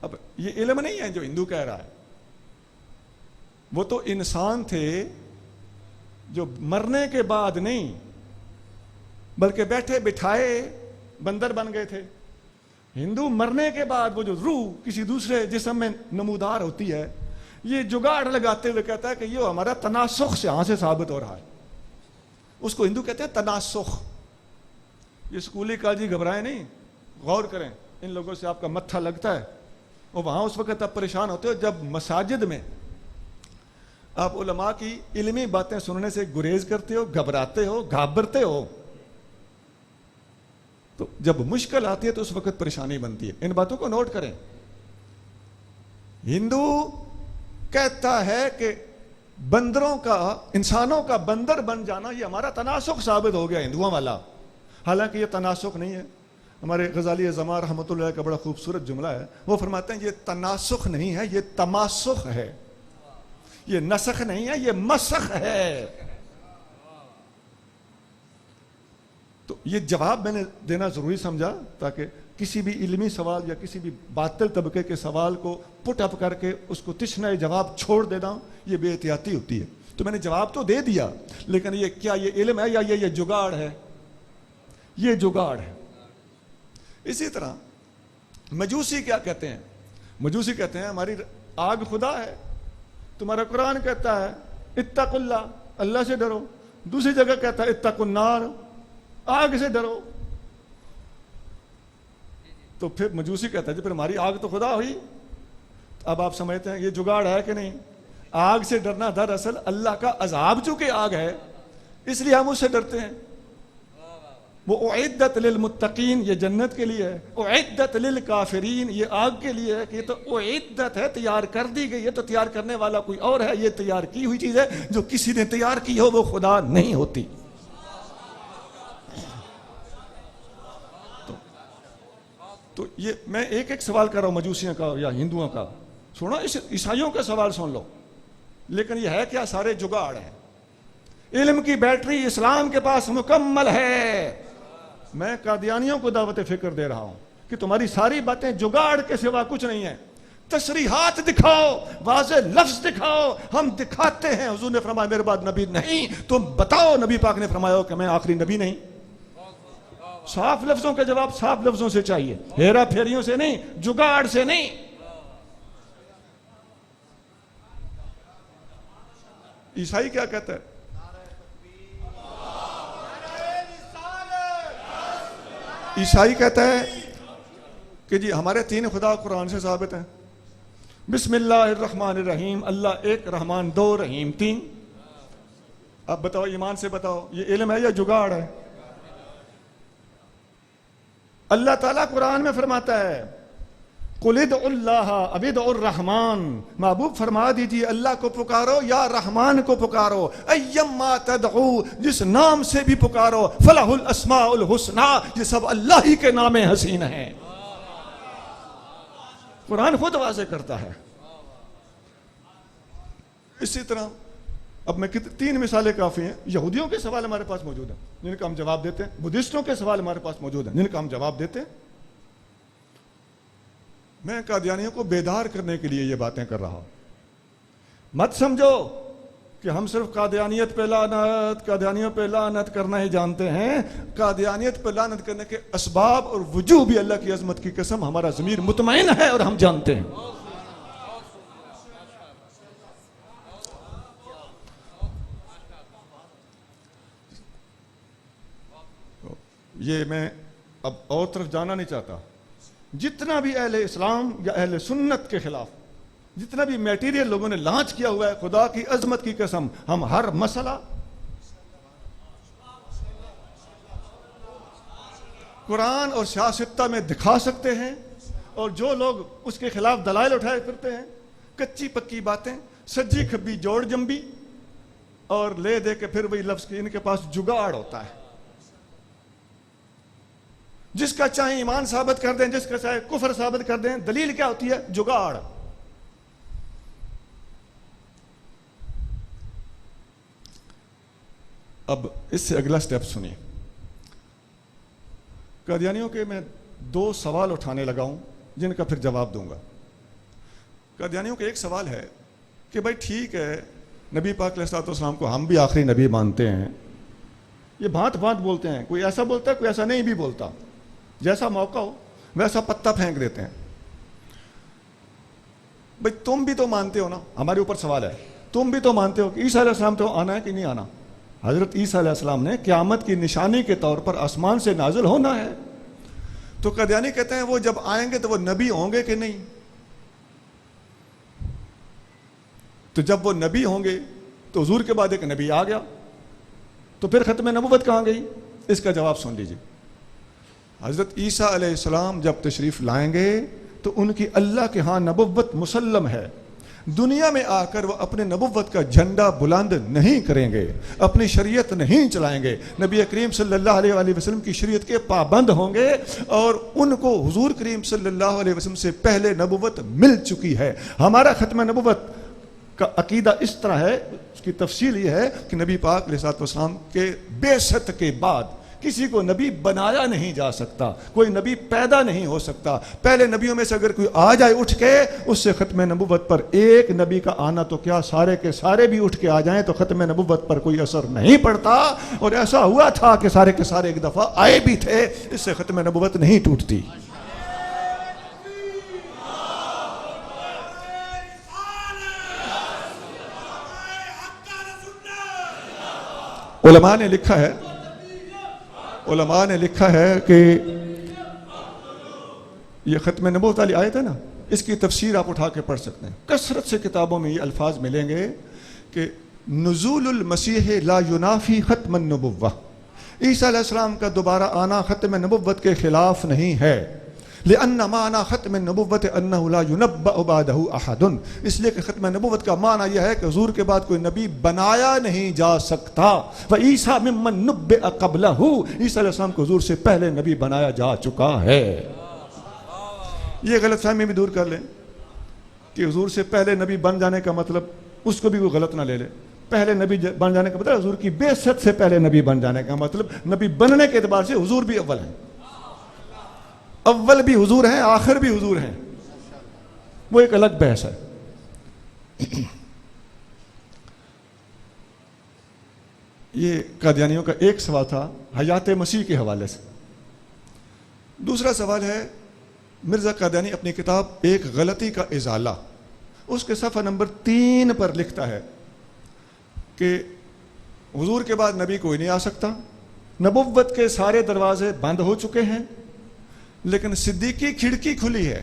اب یہ علم نہیں ہے جو ہندو کہہ رہا ہے، وہ تو انسان تھے جو مرنے کے بعد نہیں بلکہ بیٹھے بٹھائے بندر بن گئے تھے۔ ہندو مرنے کے بعد وہ جو روح کسی دوسرے جسم میں نمودار ہوتی ہے، یہ جگاڑ لگاتے ہوئے کہتا ہے کہ یہ ہمارا تناسخ سے یہاں سے ثابت ہو رہا ہے۔ اس کو ہندو کہتے ہیں تناسخ۔ یہ اسکولی کالجی گھبرائے نہیں، غور کریں، ان لوگوں سے آپ کا متھا لگتا ہے، اور وہاں اس وقت آپ پریشان ہوتے ہو جب مساجد میں آپ علماء کی علمی باتیں سننے سے گریز کرتے ہو، گھبراتے ہو، گھابرتے ہو۔ تو جب مشکل آتی ہے تو اس وقت پریشانی بنتی ہے۔ ان باتوں کو نوٹ کریں۔ ہندو کہتا ہے کہ بندروں کا، انسانوں کا بندر بن جانا یہ ہمارا تناسخ ثابت ہو گیا ہندوؤں والا، حالانکہ یہ تناسخ نہیں ہے۔ ہمارے غزالی زماں رحمۃ اللہ کا بڑا خوبصورت جملہ ہے، وہ فرماتے ہیں یہ تناسخ نہیں ہے، یہ تماسخ ہے، یہ نسخ نہیں ہے، یہ مسخ ہے۔ تو یہ جواب میں نے دینا ضروری سمجھا تاکہ کسی بھی علمی سوال یا کسی بھی باطل طبقے کے سوال کو پٹ اپ کر کے اس کو تشنہ جواب چھوڑ دینا یہ بے احتیاطی ہوتی ہے. تو میں نے جواب تو دے دیا، لیکن یہ کیا یہ علم ہے یا یہ جگاڑ ہے؟ یہ جگاڑ ہے. اسی طرح مجوسی کیا کہتے ہیں؟ مجوسی کہتے ہیں ہماری آگ خدا ہے. تمہارا قرآن کہتا ہے اتقوا اللہ، اللہ سے ڈرو. دوسری جگہ کہتا ہے اتقوا النار، آگ سے ڈرو. تو پھر مجوسی کہتا ہے پھر ہماری آگ تو خدا ہوئی. اب آپ سمجھتے ہیں یہ جگاڑ ہے کہ نہیں؟ آگ سے ڈرنا دراصل اللہ کا عذاب چونکہ آگ ہے اس لیے ہم اس سے ڈرتے ہیں. وہ اعدت للمتقین، یہ جنت کے لیے ہے. اعدت للکافرین، یہ آگ کے لیے ہے کہ یہ تو اعدت ہے، تیار کر دی گئی ہے. تو تیار کرنے والا کوئی اور ہے، یہ تیار کی ہوئی چیز ہے. جو کسی نے تیار کی ہو وہ خدا نہیں ہوتی. تو یہ میں ایک ایک سوال کر رہا ہوں مجوسیوں کا یا ہندوؤں کا. سنو عیسائیوں کا سوال سن لو. لیکن یہ ہے کیا؟ سارے جگاڑ ہیں. علم کی بیٹری اسلام کے پاس مکمل ہے. میں قادیانیوں کو دعوت فکر دے رہا ہوں کہ تمہاری ساری باتیں جگاڑ کے سوا کچھ نہیں ہیں. تصریحات دکھاؤ، واضح لفظ دکھاؤ. ہم دکھاتے ہیں. حضور نے فرمایا میرے بعد نبی نہیں. تم بتاؤ نبی پاک نے فرمایا کہ میں آخری نبی نہیں. صاف لفظوں کا جواب صاف لفظوں سے چاہیے، ہیرا پھیریوں سے نہیں، جگاڑ سے نہیں. عیسائی کیا کہتا ہے؟ عیسائی کہتا ہے کہ جی ہمارے 3 خدا قرآن سے ثابت ہیں. بسم اللہ الرحمن الرحیم، اللہ ایک، رحمان 2، رحیم 3. اب بتاؤ ایمان سے بتاؤ یہ علم ہے یا جگاڑ ہے؟ اللہ تعالیٰ قرآن میں فرماتا ہے قُلِ ادْعُوا اللَّهَ أَوِ ادْعُوا الرَّحْمَٰنَ، محبوب فرما دیجیے اللہ کو پکارو یا رحمان کو پکارو. ایما تدعو، جس نام سے بھی پکارو، فَلَهُ الْأَسْمَاءُ الْحُسْنَىٰ، یہ سب اللہ ہی کے نام حسین ہیں. قرآن خود واضح کرتا ہے. اسی طرح اب میں 3 مثالیں کافی ہیں. یہودیوں کے سوال ہمارے پاس موجود ہیں جن کا ہم جواب دیتے ہیں. بدھسٹوں کے سوال ہمارے پاس موجود ہیں جن کا ہم جواب دیتے ہیں. میں قادیانیوں کو بیدار کرنے کے لیے یہ باتیں کر رہا ہوں. مت سمجھو کہ ہم صرف قادیانیت پہ لعنت، قادیانیوں پہ لعنت کرنا ہی جانتے ہیں. قادیانیت پہ لعنت کرنے کے اسباب اور وجوہ بھی اللہ کی عظمت کی قسم ہمارا ضمیر مطمئن ہے اور ہم جانتے ہیں. یہ میں اب اور طرف جانا نہیں چاہتا. جتنا بھی اہل اسلام یا اہل سنت کے خلاف جتنا بھی میٹیریل لوگوں نے لانچ کیا ہوا ہے، خدا کی عظمت کی قسم ہم ہر مسئلہ قرآن اور سیاستہ میں دکھا سکتے ہیں. اور جو لوگ اس کے خلاف دلائل اٹھائے پھرتے ہیں، کچی پکی باتیں، سجی کھبی جوڑ جنبی اور لے دے کے پھر وہی لفظ کی، ان کے پاس جگاڑ ہوتا ہے. جس کا چاہے ایمان ثابت کر دیں، جس کا چاہے کفر ثابت کر دیں. دلیل کیا ہوتی ہے؟ جگاڑ. اب اس سے اگلا سٹیپ سنیے. قادیانیوں کے میں 2 سوال اٹھانے لگا ہوں جن کا پھر جواب دوں گا. قادیانیوں کا ایک سوال ہے کہ بھائی ٹھیک ہے نبی پاک علیہ الصلوۃ والسلام کو ہم بھی آخری نبی مانتے ہیں. یہ بھانت بھانت بولتے ہیں، کوئی ایسا بولتا ہے کوئی ایسا نہیں بھی بولتا. جیسا موقع ہو ویسا پتہ پھینک دیتے ہیں. بھئی تم بھی تو مانتے ہو نا، ہمارے اوپر سوال ہے، تم بھی تو مانتے ہو کہ عیسیٰ علیہ السلام تو آنا ہے کہ نہیں آنا. حضرت عیسیٰ علیہ السلام نے قیامت کی نشانی کے طور پر آسمان سے نازل ہونا ہے. تو قادیانی کہتے ہیں وہ جب آئیں گے تو وہ نبی ہوں گے کہ نہیں؟ تو جب وہ نبی ہوں گے تو حضور کے بعد ایک نبی آ گیا، تو پھر ختم نبوت کہاں گئی؟ اس کا جواب سن لیجیے. حضرت عیسیٰ علیہ السلام جب تشریف لائیں گے تو ان کی اللہ کے ہاں نبوت مسلم ہے. دنیا میں آ کر وہ اپنے نبوت کا جھنڈا بلند نہیں کریں گے، اپنی شریعت نہیں چلائیں گے. نبی کریم صلی اللہ علیہ وآلہ وسلم کی شریعت کے پابند ہوں گے اور ان کو حضور کریم صلی اللہ علیہ وسلم سے پہلے نبوت مل چکی ہے. ہمارا ختم نبوت کا عقیدہ اس طرح ہے، اس کی تفصیل یہ ہے کہ نبی پاک علیہ الصلوۃ والسلام کے بعثت کے بعد کسی کو نبی بنایا نہیں جا سکتا، کوئی نبی پیدا نہیں ہو سکتا۔ پہلے نبیوں میں سے اگر کوئی آ جائے اٹھ کے، اس سے ختم نبوت پر ایک نبی کا آنا تو کیا سارے کے سارے بھی اٹھ کے آ جائیں تو ختم نبوت پر کوئی اثر نہیں پڑتا۔ اور ایسا ہوا تھا کہ سارے کے سارے ایک دفعہ آئے بھی تھے، اس سے ختم نبوت نہیں ٹوٹتی۔ علماء نے لکھا ہے کہ یہ ختم نبوت والی آیت ہے نا، اس کی تفسیر آپ اٹھا کے پڑھ سکتے ہیں۔ کثرت سے کتابوں میں یہ الفاظ ملیں گے کہ نزول المسیح لا ینافی ختم النبوہ، عیسیٰ علیہ السلام کا دوبارہ آنا ختم نبوت کے خلاف نہیں ہے۔ لأن معنی ختم النبوت انہ لا ینبأ بعدہ احد، اس لیے کہ ختم نبوت کا معنی یہ ہے کہ حضور کے بعد کوئی نبی بنایا نہیں جا سکتا۔ وعیسیٰ ممن نبئ قبلہ، عیسیٰ علیہ السلام کو حضور سے پہلے نبی بنایا جا چکا ہے۔ یہ غلط فہمی بھی دور کر لیں کہ حضور سے پہلے نبی بن جانے کا مطلب، اس کو بھی کوئی غلط نہ لے لے۔ پہلے نبی بن جانے کا مطلب حضور کی بعثت سے پہلے نبی بن جانے کا مطلب، نبی بننے کے اعتبار سے حضور بھی اول ہیں، اول بھی حضور ہیں، آخر بھی حضور ہیں، وہ ایک الگ بحث ہے۔ یہ قادیانیوں کا ایک سوال تھا حیات مسیح کے حوالے سے۔ دوسرا سوال ہے، مرزا قادیانی اپنی کتاب ایک غلطی کا ازالہ، اس کے صفحہ نمبر 3 پر لکھتا ہے کہ حضور کے بعد نبی کوئی نہیں آ سکتا، نبوت کے سارے دروازے بند ہو چکے ہیں، لیکن صدیقی کھڑکی کھلی ہے۔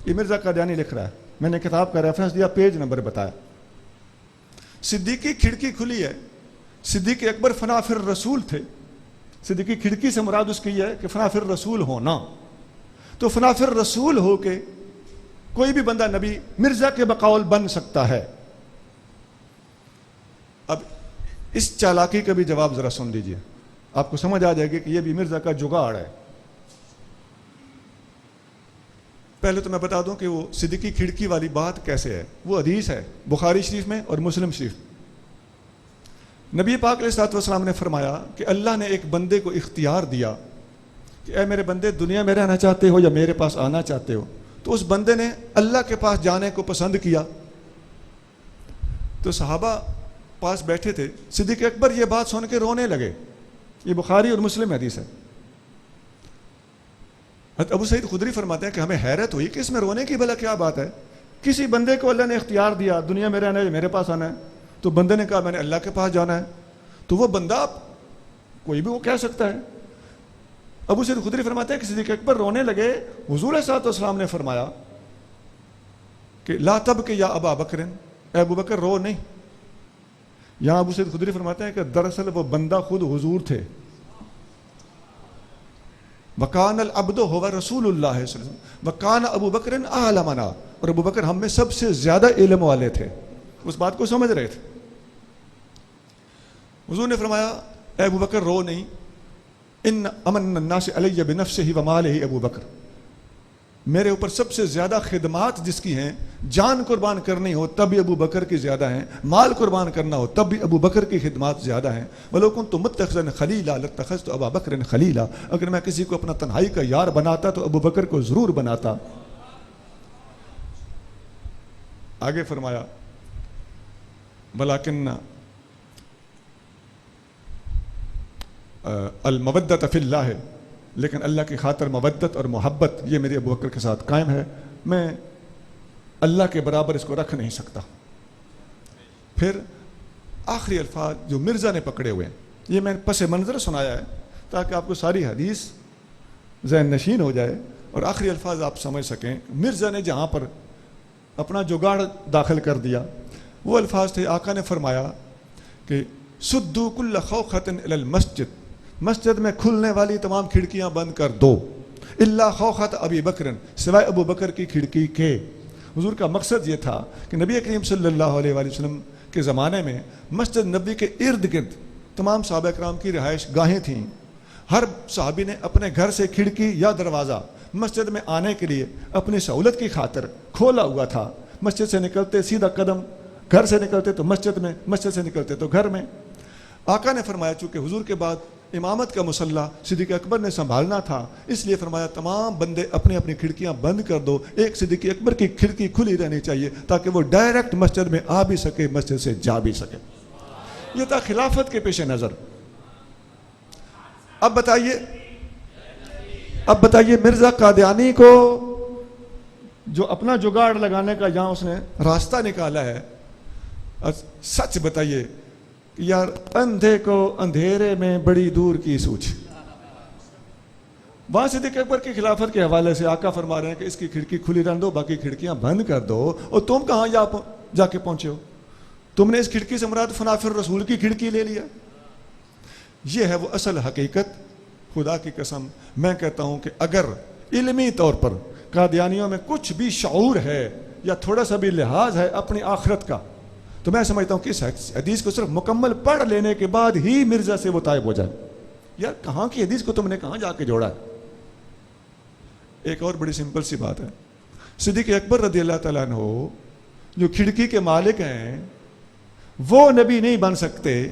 یہ مرزا قادیانی لکھ رہا ہے، میں نے کتاب کا ریفرنس دیا، پیج نمبر بتایا۔ صدیقی کھڑکی کھلی ہے۔ صدیق اکبر فنا فی الرسول تھے۔ صدیقی کھڑکی سے مراد اس کی یہ ہے کہ فنا فی الرسول ہونا، تو فنا فی الرسول ہو کے کوئی بھی بندہ نبی مرزا کے بقول بن سکتا ہے۔ اب اس چالاکی کا بھی جواب ذرا سن لیجئے، آپ کو سمجھ آ جائے گی کہ یہ بھی مرزا کا جگاڑ ہے۔ پہلے تو میں بتا دوں کہ وہ صدیقی کھڑکی والی بات کیسے ہے۔ وہ حدیث ہے بخاری شریف میں اور مسلم شریف۔ نبی پاک علیہ الصلوۃ والسلام نے فرمایا کہ اللہ نے ایک بندے کو اختیار دیا کہ اے میرے بندے، دنیا میں رہنا چاہتے ہو یا میرے پاس آنا چاہتے ہو؟ تو اس بندے نے اللہ کے پاس جانے کو پسند کیا۔ تو صحابہ پاس بیٹھے تھے، صدیق اکبر یہ بات سن کے رونے لگے۔ یہ بخاری اور مسلم حدیث ہے۔ حضرت ابو سعید خدری فرماتے ہیں کہ ہمیں حیرت ہوئی کہ اس میں رونے کی بھلا کیا بات ہے؟ کسی بندے کو اللہ نے اختیار دیا دنیا میں رہنا ہے، میرے پاس آنا ہے، تو بندے نے کہا میں نے اللہ کے پاس جانا ہے، تو وہ بندہ کوئی بھی وہ کہہ سکتا ہے۔ ابو سعید خدری فرماتے ہیں کہ صدیق اکبر رونے لگے۔ حضور علیہ السلام نے فرمایا کہ لا تبک یا ابا بکر، اے ابو بکر رو نہیں۔ یہاں ابو سعید خدری فرماتے ہیں کہ دراصل وہ بندہ خود حضور تھے۔ وَقَانَ الْعَبْدُ هُوَ رسول اللہ صلی اللہ علیہ وسلم وَقَانَ ابو بکر أَعْلَمَنَا، اور ابو بکر ہم میں سب سے زیادہ علم والے تھے، اس بات کو سمجھ رہے تھے۔ حضور نے فرمایا اے ابو بکر رو نہیں، ان امن الناس علی بنفسہ ومالہ ابو بکر، میرے اوپر سب سے زیادہ خدمات جس کی ہیں، جان قربان کرنی ہو تب بھی ابو بکر کی زیادہ ہیں، مال قربان کرنا ہو تب بھی ابو بکر کی خدمات زیادہ ہیں۔ وَلَوْ كُنْتُ مُتَّخِذًا خَلِيلًا لَاتَّخَذْتُ أَبَا بَكْرٍ خَلِيلًا، اگر میں کسی کو اپنا تنہائی کا یار بناتا تو ابو بکر کو ضرور بناتا۔ آگے فرمایا وَلَكِنَّ المودۃ فی اللہ، لیکن اللہ کی خاطر مودت اور محبت یہ میرے ابو بکر کے ساتھ قائم ہے، میں اللہ کے برابر اس کو رکھ نہیں سکتا۔ پھر آخری الفاظ جو مرزا نے پکڑے ہوئے ہیں، یہ میں پس منظر سنایا ہے تاکہ آپ کو ساری حدیث ذہن نشین ہو جائے اور آخری الفاظ آپ سمجھ سکیں۔ مرزا نے جہاں پر اپنا جگاڑ داخل کر دیا وہ الفاظ تھے، آقا نے فرمایا کہ سدو کل خوخۃ الی المسجد، مسجد میں کھلنے والی تمام کھڑکیاں بند کر دو، الا خوخۃ ابی بکر، سوائے ابو بکر کی کھڑکی کے۔ حضور کا مقصد یہ تھا کہ نبی کریم صلی اللہ علیہ وآلہ وسلم کے زمانے میں مسجد نبوی کے ارد گرد تمام صحابہ کرام کی رہائش گاہیں تھیں۔ ہر صحابی نے اپنے گھر سے کھڑکی یا دروازہ مسجد میں آنے کے لیے اپنی سہولت کی خاطر کھولا ہوا تھا۔ مسجد سے نکلتے سیدھا قدم، گھر سے نکلتے تو مسجد میں، مسجد سے نکلتے تو گھر میں۔ آقا نے فرمایا چونکہ حضور کے بعد امامت کا مسلح صدیق اکبر نے سنبھالنا تھا، اس لیے فرمایا تمام بندے اپنی اپنی کھڑکیاں بند کر دو، ایک صدیق اکبر کی کھڑکی کھلی رہنی چاہیے تاکہ وہ ڈائریکٹ مسجد میں آ بھی سکے، مسجد سے جا بھی سکے۔ یہ تھا خلافت کے پیش نظر۔ اب بتائیے مرزا قادیانی کو جو اپنا جگاڑ لگانے کا یہاں اس نے راستہ نکالا ہے، سچ بتائیے کہ یار اندھے کو اندھیرے میں بڑی دور کی سوچ۔ وہاں صدیق اکبر کی خلافت کے حوالے سے آقا فرما رہے ہیں کہ اس کی کھڑکی کھلی رہنے دو، باقی کھڑکیاں بند کر دو، اور تم کہاں جا کے پہنچے ہو؟ تم نے اس کھڑکی سے مراد فنافر رسول کی کھڑکی لے لیا۔ یہ ہے وہ اصل حقیقت۔ خدا کی قسم میں کہتا ہوں کہ اگر علمی طور پر قادیانیوں میں کچھ بھی شعور ہے یا تھوڑا سا بھی لحاظ ہے اپنی آخرت کا، تو میں سمجھتا ہوں کہ اس حدیث کو صرف مکمل پڑھ لینے کے بعد ہی مرزا سے وہ طائب ہو جائے۔ یار کہاں کی حدیث کو تم نے کہاں جا کے جوڑا ہے؟ ایک اور بڑی سمپل سی بات ہے، صدیق اکبر رضی اللہ تعالیٰ عنہ جو کھڑکی کے مالک ہیں وہ نبی نہیں بن سکتے،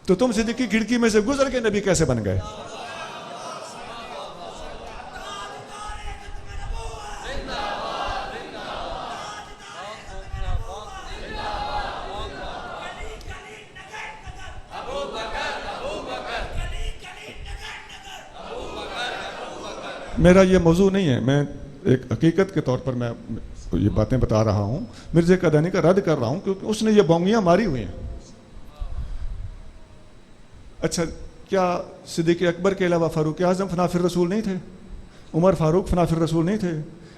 تو تم صدیق کی کھڑکی میں سے گزر کے نبی کیسے بن گئے؟ میرا یہ موضوع نہیں ہے، میں ایک حقیقت کے طور پر میں یہ باتیں بتا رہا ہوں، مرزا قادیانی کا رد کر رہا ہوں کیونکہ اس نے یہ بونگیاں ماری ہوئی ہیں۔ اچھا کیا صدیق اکبر کے علاوہ فاروق اعظم فنافر رسول نہیں تھے؟ عمر فاروق فنافر رسول نہیں تھے؟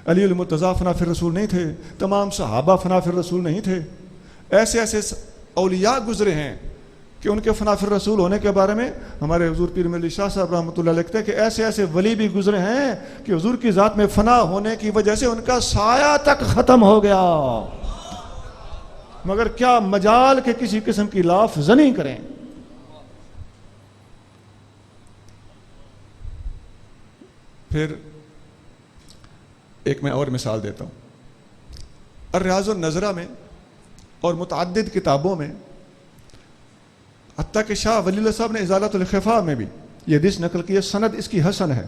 علی المرتضیٰ فنافر رسول نہیں تھے؟ تمام صحابہ فنافر رسول نہیں تھے؟ ایسے اولیاء گزرے ہیں کہ ان کے فنافر رسول ہونے کے بارے میں ہمارے حضور پیر ملی شاہ صاحب رحمۃ اللہ لکھتے ہیں کہ ایسے ولی بھی گزرے ہیں کہ حضور کی ذات میں فنا ہونے کی وجہ سے ان کا سایہ تک ختم ہو گیا، مگر کیا مجال کہ کسی قسم کی لاف زنی کریں۔ پھر ایک میں اور مثال دیتا ہوں، الریاض النظرہ میں اور متعدد کتابوں میں، حتیٰ کہ شاہ ولی اللہ صاحب نے ازالۃ الخفاء میں بھی یہ حدیث نقل کی ہے، سند اس کی حسن ہے۔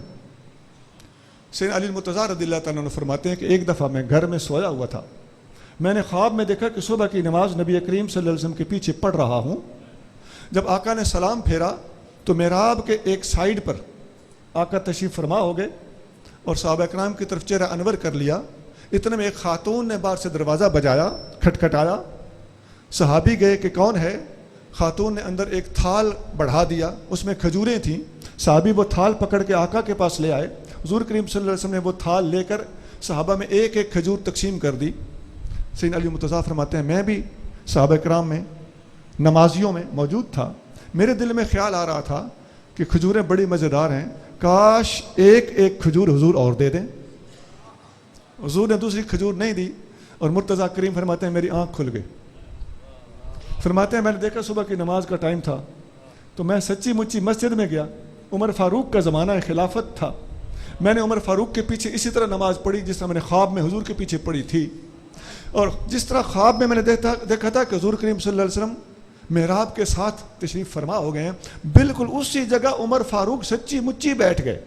سیدنا علی المرتضیٰ رضی اللہ تعالیٰ عنہ فرماتے ہیں کہ ایک دفعہ میں گھر میں سویا ہوا تھا، میں نے خواب میں دیکھا کہ صبح کی نماز نبی کریم صلی اللہ علیہ وسلم کے پیچھے پڑھ رہا ہوں۔ جب آقا نے سلام پھیرا تو محراب کے ایک سائیڈ پر آقا تشریف فرما ہو گئے اور صحابہ اکرام کی طرف چہرہ انور کر لیا۔ اتنے میں ایک خاتون نے باہر سے دروازہ بجایا، کھٹکھٹایا، صحابی گئے کہ کون ہے؟ خاتون نے اندر ایک تھال بڑھا دیا، اس میں کھجوریں تھیں، صحابی وہ تھال پکڑ کے آقا کے پاس لے آئے، حضور کریم صلی اللہ علیہ وسلم نے وہ تھال لے کر صحابہ میں ایک ایک کھجور تقسیم کر دی۔ سیدنا علی مرتضیٰ فرماتے ہیں میں بھی صحابہ کرام میں نمازیوں میں موجود تھا، میرے دل میں خیال آ رہا تھا کہ کھجوریں بڑی مزیدار ہیں، کاش ایک ایک کھجور حضور اور دے دیں۔ حضور نے دوسری کھجور نہیں دی اور مرتضیٰ کریم فرماتے ہیں میری آنکھ کھل گئی۔ فرماتے ہیں میں نے دیکھا صبح کی نماز کا ٹائم تھا تو میں سچی مچی مسجد میں گیا، عمر فاروق کا زمانہ خلافت تھا، میں نے عمر فاروق کے پیچھے اسی طرح نماز پڑھی جس طرح میں نے خواب میں حضور کے پیچھے پڑھی تھی، اور جس طرح خواب میں نے دیکھا تھا کہ حضور کریم صلی اللہ علیہ وسلم محراب کے ساتھ تشریف فرما ہو گئے ہیں، بالکل اسی جگہ عمر فاروق سچی مچی بیٹھ گئے۔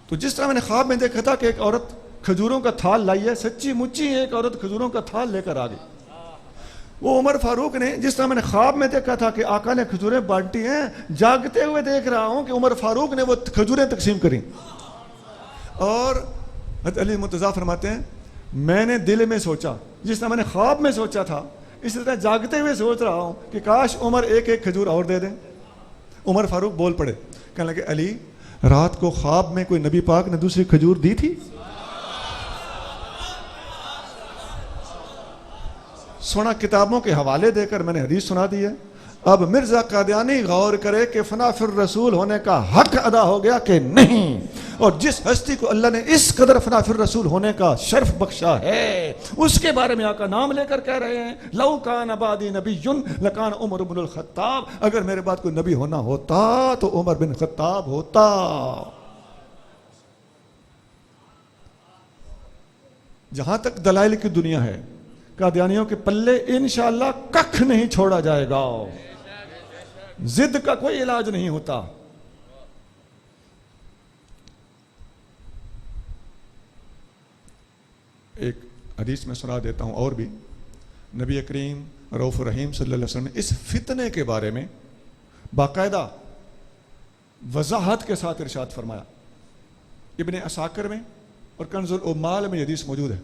تو جس طرح میں نے خواب میں دیکھا تھا کہ ایک عورت کھجوروں کا تھال لائی ہے، سچی مچی ایک عورت کھجوروں کا تھال لے کر آ گئی۔ وہ عمر فاروق نے جس طرح میں نے خواب میں دیکھا تھا کہ آقا نے کھجوریں بانٹی ہیں، جاگتے ہوئے دیکھ رہا ہوں کہ عمر فاروق نے وہ کھجوریں تقسیم کریں۔ اور حضرت علی مرتضیٰ فرماتے ہیں میں نے دل میں سوچا جس طرح میں نے خواب میں سوچا تھا، اسی طرح جاگتے ہوئے سوچ رہا ہوں کہ کاش عمر ایک ایک کھجور اور دے دیں۔ عمر فاروق بول پڑے، کہنے لگے علی رات کو خواب میں کوئی نبی پاک نے دوسری کھجور دی تھی؟ سونا کتابوں کے حوالے دے کر میں نے حدیث سنا دی ہے۔ اب مرزا قادیانی غور کرے کہ فنا فی الرسول ہونے کا حق ادا ہو گیا کہ نہیں، اور جس ہستی کو اللہ نے اس قدر فنا فی الرسول ہونے کا شرف بخشا ہے اس کے بارے میں آقا نام لے کر کہہ رہے ہیں لو کان بعدی نبی لکان عمر بن الخطاب، اگر میرے بعد کوئی نبی ہونا ہوتا تو عمر بن خطاب ہوتا۔ جہاں تک دلائل کی دنیا ہے قادیانیوں کے پلے انشاءاللہ ککھ نہیں چھوڑا جائے گا۔ ضد کا کوئی علاج نہیں ہوتا. ایک حدیث میں سنا دیتا ہوں اور بھی. نبی کریم رؤوف رحیم صلی اللہ علیہ وسلم نے اس فتنے کے بارے میں باقاعدہ وضاحت کے ساتھ ارشاد فرمایا. ابن عساکر میں اور کنز العمال میں یہ حدیث موجود ہے.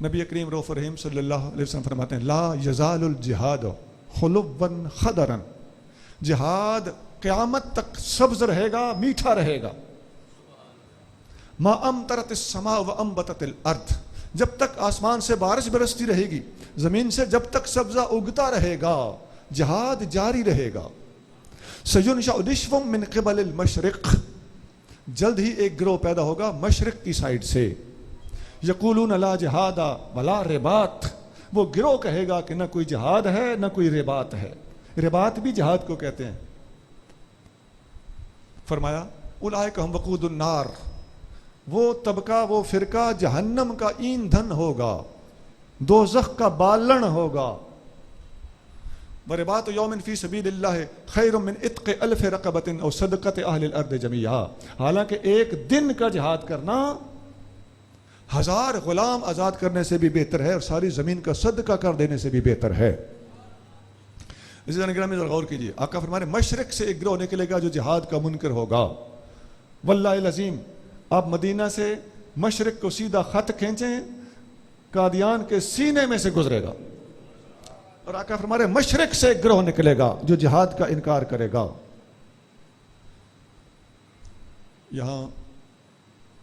نبی کریم رؤوف رحیم صلی اللہ علیہ وسلم فرماتے ہیں لا یزال الجہاد خلوا خضرا. جہاد قیامت تک سبز رہے گا, میٹھا رہے گا. ما امطرت السماء وانبتت الارض, جب تک آسمان سے بارش برستی رہے گی, زمین سے جب تک سبزہ اگتا رہے گا, جہاد جاری رہے گا. سینشأ نشو من قبل المشرق, جلد ہی ایک گروہ پیدا ہوگا مشرق کی سائڈ سے. یقولون لا جہاد ولا رباط, وہ گروہ کہے گا کہ نہ کوئی جہاد ہے نہ کوئی رباط ہے. رباط بھی جہاد کو کہتے ہیں. فرمایا اولئک ہم وقود النار, وہ طبقہ وہ فرقہ جہنم کا ایندھن ہوگا, دوزخ کا بالن ہوگا. ورباط یوم فی سبیل اللہ خیر من عتق الف رقبۃ او صدقۃ اہل الارض جميعا. حالانکہ ایک دن کا جہاد کرنا 1000 غلام آزاد کرنے سے بھی بہتر ہے اور ساری زمین کا صدقہ کر دینے سے بھی بہتر ہے. اسی طرح گرامی ذرا غور کیجیے, آقا فرمانے مشرق سے ایک گروہ نکلے گا جو جہاد کا منکر ہوگا. واللہ العظیم, آپ مدینہ سے مشرق کو سیدھا خط کھینچیں, قادیان کے سینے میں سے گزرے گا. اور آقا فرمانے مشرق سے ایک گروہ نکلے گا جو جہاد کا انکار کرے گا. یہاں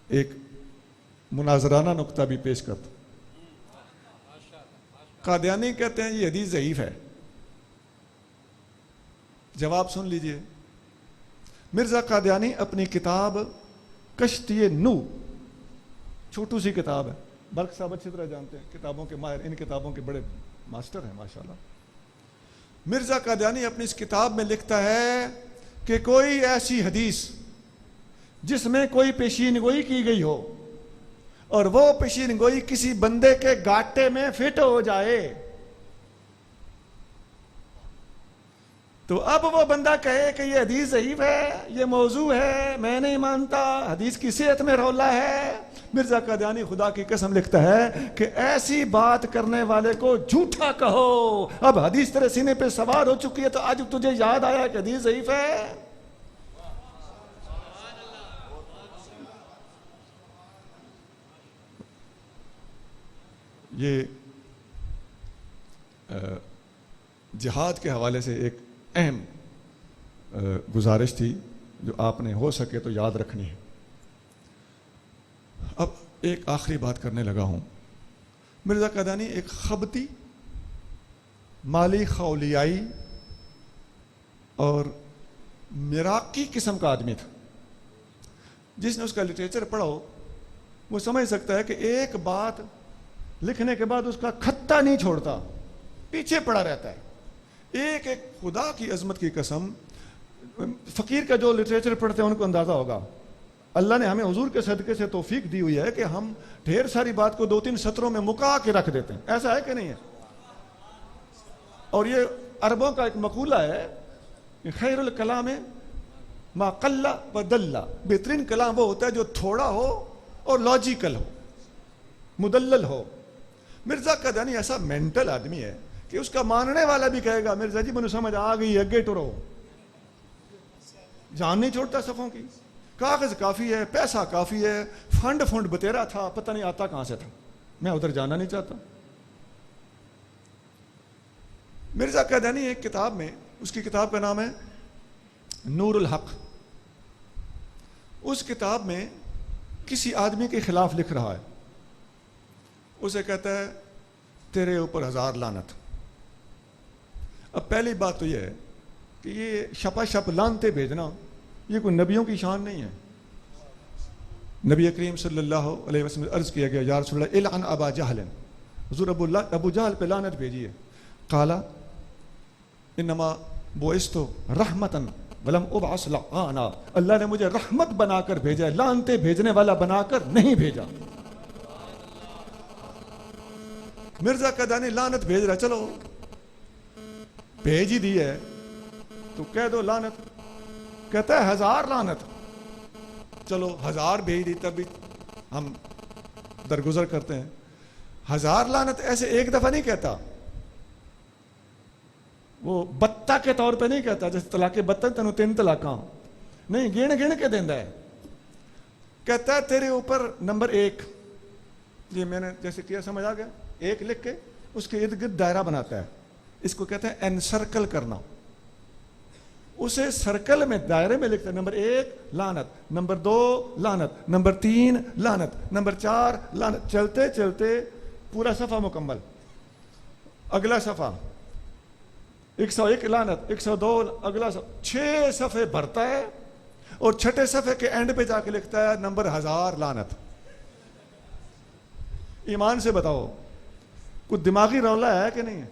ایک مناظرانہ نقطہ بھی پیش کرتا. قادیانی کہتے ہیں یہ حدیث ضعیف ہے. جواب سن لیجئے. مرزا قادیانی اپنی کتاب کشتی نو, چھوٹو سی کتاب ہے, برق صاحب اچھی طرح جانتے ہیں, کتابوں کے ماہر, ان کتابوں کے بڑے ماسٹر ہیں ماشاءاللہ. مرزا قادیانی اپنی اس کتاب میں لکھتا ہے کہ کوئی ایسی حدیث جس میں کوئی پیشین گوئی کی گئی ہو اور وہ پیشین گوئی کسی بندے کے گاٹے میں فٹ ہو جائے, تو اب وہ بندہ کہے کہ یہ حدیث ضعیف ہے, یہ موضوع ہے, میں نہیں مانتا, حدیث کی صحت میں رولا ہے. مرزا قادیانی خدا کی قسم لکھتا ہے کہ ایسی بات کرنے والے کو جھوٹا کہو. اب حدیث تیرے سینے پہ سوار ہو چکی ہے تو آج تجھے یاد آیا کہ حدیث ضعیف ہے. یہ جہاد کے حوالے سے ایک اہم گزارش تھی جو آپ نے ہو سکے تو یاد رکھنی ہے. اب ایک آخری بات کرنے لگا ہوں. مرزا قادیانی ایک خبتی, مالی خولیائی اور مراقی قسم کا آدمی تھا. جس نے اس کا لٹریچر پڑھا ہو وہ سمجھ سکتا ہے کہ ایک بات لکھنے کے بعد اس کا خطہ نہیں چھوڑتا, پیچھے پڑا رہتا ہے. ایک ایک خدا کی عظمت کی قسم, فقیر کا جو لٹریچر پڑھتے ہیں ان کو اندازہ ہوگا. اللہ نے ہمیں حضور کے صدقے سے توفیق دی ہوئی ہے کہ ہم ڈھیر ساری بات کو 2-3 سطروں میں مکا کے رکھ دیتے ہیں. ایسا ہے کہ نہیں ہے؟ اور یہ عربوں کا ایک مقولہ ہے کہ خیر الکلام ما قل و دل, بہترین کلام وہ ہوتا ہے جو تھوڑا ہو اور لاجیکل ہو, مدلل ہو. مرزا قادیانی ایسا مینٹل آدمی ہے کہ اس کا ماننے والا بھی کہے گا مرزا جی مجھے سمجھ آ گئی, اگے ٹرو, جان نہیں چھوڑتا صفوں کی. کاغذ کافی ہے, پیسہ کافی ہے, فنڈ بتیرا تھا, پتہ نہیں آتا کہاں سے تھا, میں ادھر جانا نہیں چاہتا. مرزا قادیانی ایک کتاب میں, اس کی کتاب کا نام ہے نور الحق, اس کتاب میں کسی آدمی کے خلاف لکھ رہا ہے. اسے کہتا ہے تیرے اوپر 1000 لعنت. اب پہلی بات تو یہ ہے کہ یہ شپا شپ لانتے بھیجنا یہ کوئی نبیوں کی شان نہیں ہے. نبی کریم صلی اللہ علیہ وسلم عرض کیا گیا یا رسول اللہ العن ابا جہل, حضور ابو جہل پہ لعنت بھیجیے. قال انما بعثت رحمتا ولم ابعث لعانا, اللہ نے مجھے رحمت بنا کر بھیجا ہے, لعنتے بھیجنے والا بنا کر نہیں بھیجا. مرزا قادیانی لعنت بھیج رہا, چلو بھیج ہی دی ہے, تو کہہ دو لعنت. کہتا ہے 1000 لعنت. چلو 1000 بھیج دی تب بھی ہم درگزر کرتے ہیں. 1000 لعنت ایسے ایک دفعہ نہیں کہتا, وہ بتہ کے طور پہ نہیں کہتا جیسے طلاق بتہ تینوں 3 طلاقاں نہیں, گن گن کے دینا ہے. کہتا ہے تیرے اوپر نمبر 1, یہ میں نے جیسے کیا سمجھ آ گیا, 1 لکھ کے اس کے ارد گرد دائرہ بناتا ہے, اس کو کہتے ہیں انسرکل کرنا. اسے سرکل میں دائرے میں لکھتا ہے نمبر 1 لعنت, نمبر 2 لعنت, نمبر 3 لعنت, نمبر 4 لعنت, چلتے چلتے پورا صفحہ مکمل. اگلا صفحہ 101 لعنت, 102, اگلا 6 صفحے بھرتا ہے اور 6 صفحے کے اینڈ پہ جا کے لکھتا ہے نمبر 1000 لعنت. ایمان سے بتاؤ کچھ دماغی رولا ہے کہ نہیں ہے؟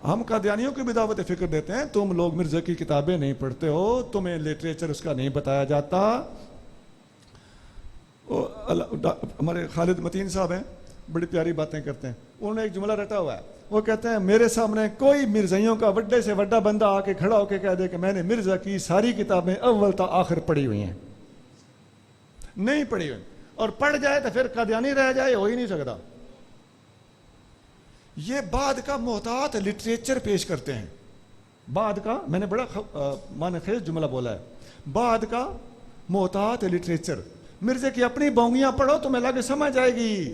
ہم قادیانیوں کی بھی دعوت فکر دیتے ہیں, تم لوگ مرزا کی کتابیں نہیں پڑھتے ہو, تمہیں لٹریچر اس کا نہیں بتایا جاتا. ہمارے خالد متین صاحب ہیں, بڑی پیاری باتیں کرتے ہیں. انہوں نے ایک جملہ رٹا ہوا ہے, وہ کہتے ہیں میرے سامنے کوئی مرزائیوں کا وڈے سے وڈا بندہ آ کے کھڑا ہو کے کہہ دے کہ میں نے مرزا کی ساری کتابیں اول تا آخر پڑھی ہوئی ہیں. نہیں پڑھی ہوئی, اور پڑھ جائے تو پھر قادیانی رہ جائے, ہو ہی نہیں سکتا. یہ بعد کا محتاط لٹریچر پیش کرتے ہیں. بعد کا, میں نے بڑا معنی خیز جملہ بولا ہے, بعد کا محتاط لٹریچر. مرزا کی اپنی بونگیاں پڑھو تمہیں لگے سمجھ آئے گی.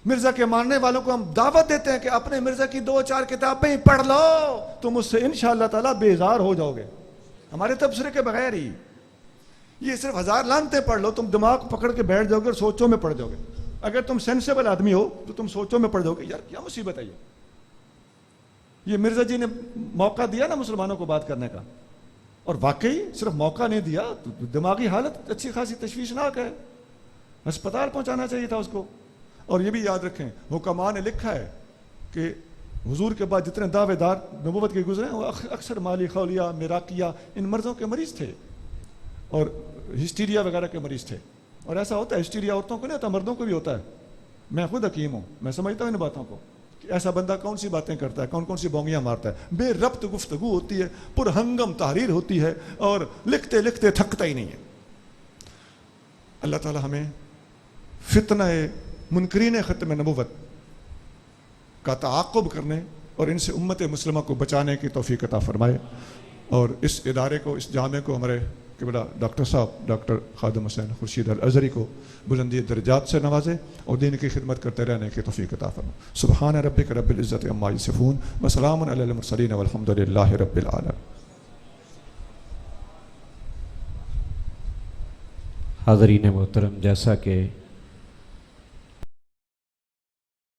مرزا کے ماننے والوں کو ہم دعوت دیتے ہیں کہ اپنے مرزا کی 2-4 کتابیں ہی پڑھ لو, تم اس سے انشاءاللہ تعالیٰ بیزار ہو جاؤ گے ہمارے تبصرے کے بغیر ہی. یہ صرف 1000 لعنتیں پڑھ لو, تم دماغ پکڑ کے بیٹھ جاؤ گے اور سوچوں میں پڑ جاؤ گے. اگر تم سینسیبل آدمی ہو تو تم سوچوں میں پڑ جاؤ گے, یار کیا مصیبت ہے یہ مرزا جی نے موقع دیا نا مسلمانوں کو بات کرنے کا, اور واقعی صرف موقع نہیں دیا, دماغی حالت اچھی خاصی تشویشناک ہے, ہسپتال پہنچانا چاہیے تھا اس کو. اور یہ بھی یاد رکھیں, حکماء نے لکھا ہے کہ حضور کے بعد جتنے دعوے دار نبوت کے گزرے ہیں وہ اکثر مالی خولیہ, میراکیہ, ان مرضوں کے مریض تھے اور ہسٹیریا وغیرہ کے مریض تھے. اور ایسا ہوتا ہے, ہسٹیریا عورتوں کو نہیں ہوتا, مردوں کو بھی ہوتا ہے. میں خود حکیم ہوں, میں سمجھتا ہوں ان باتوں کو کہ ایسا بندہ کون سی باتیں کرتا ہے, کون کون سی بونگیاں مارتا ہے. بے ربط گفتگو ہوتی ہے, پر ہنگم تحریر ہوتی ہے, اور لکھتے لکھتے تھکتا ہی نہیں ہے. اللہ تعالی ہمیں فتنہ منکرین ختم نبوت کا تعاقب کرنے اور ان سے امت مسلمہ کو بچانے کی توفیق عطا فرمائے, اور اس ادارے کو, اس جامعے کو, ہمارے قبلہ ڈاکٹر صاحب ڈاکٹر خادم حسین خورشید الازہری کو بلندی درجات سے نوازے اور دین کی خدمت کرتے رہنے کی توفیق عطا فرمائے. سبحان ربک رب العزت عما یصفون وسلام علی المرسلین والحمد للہ رب العالمین. حاضرین محترم, جیسا کہ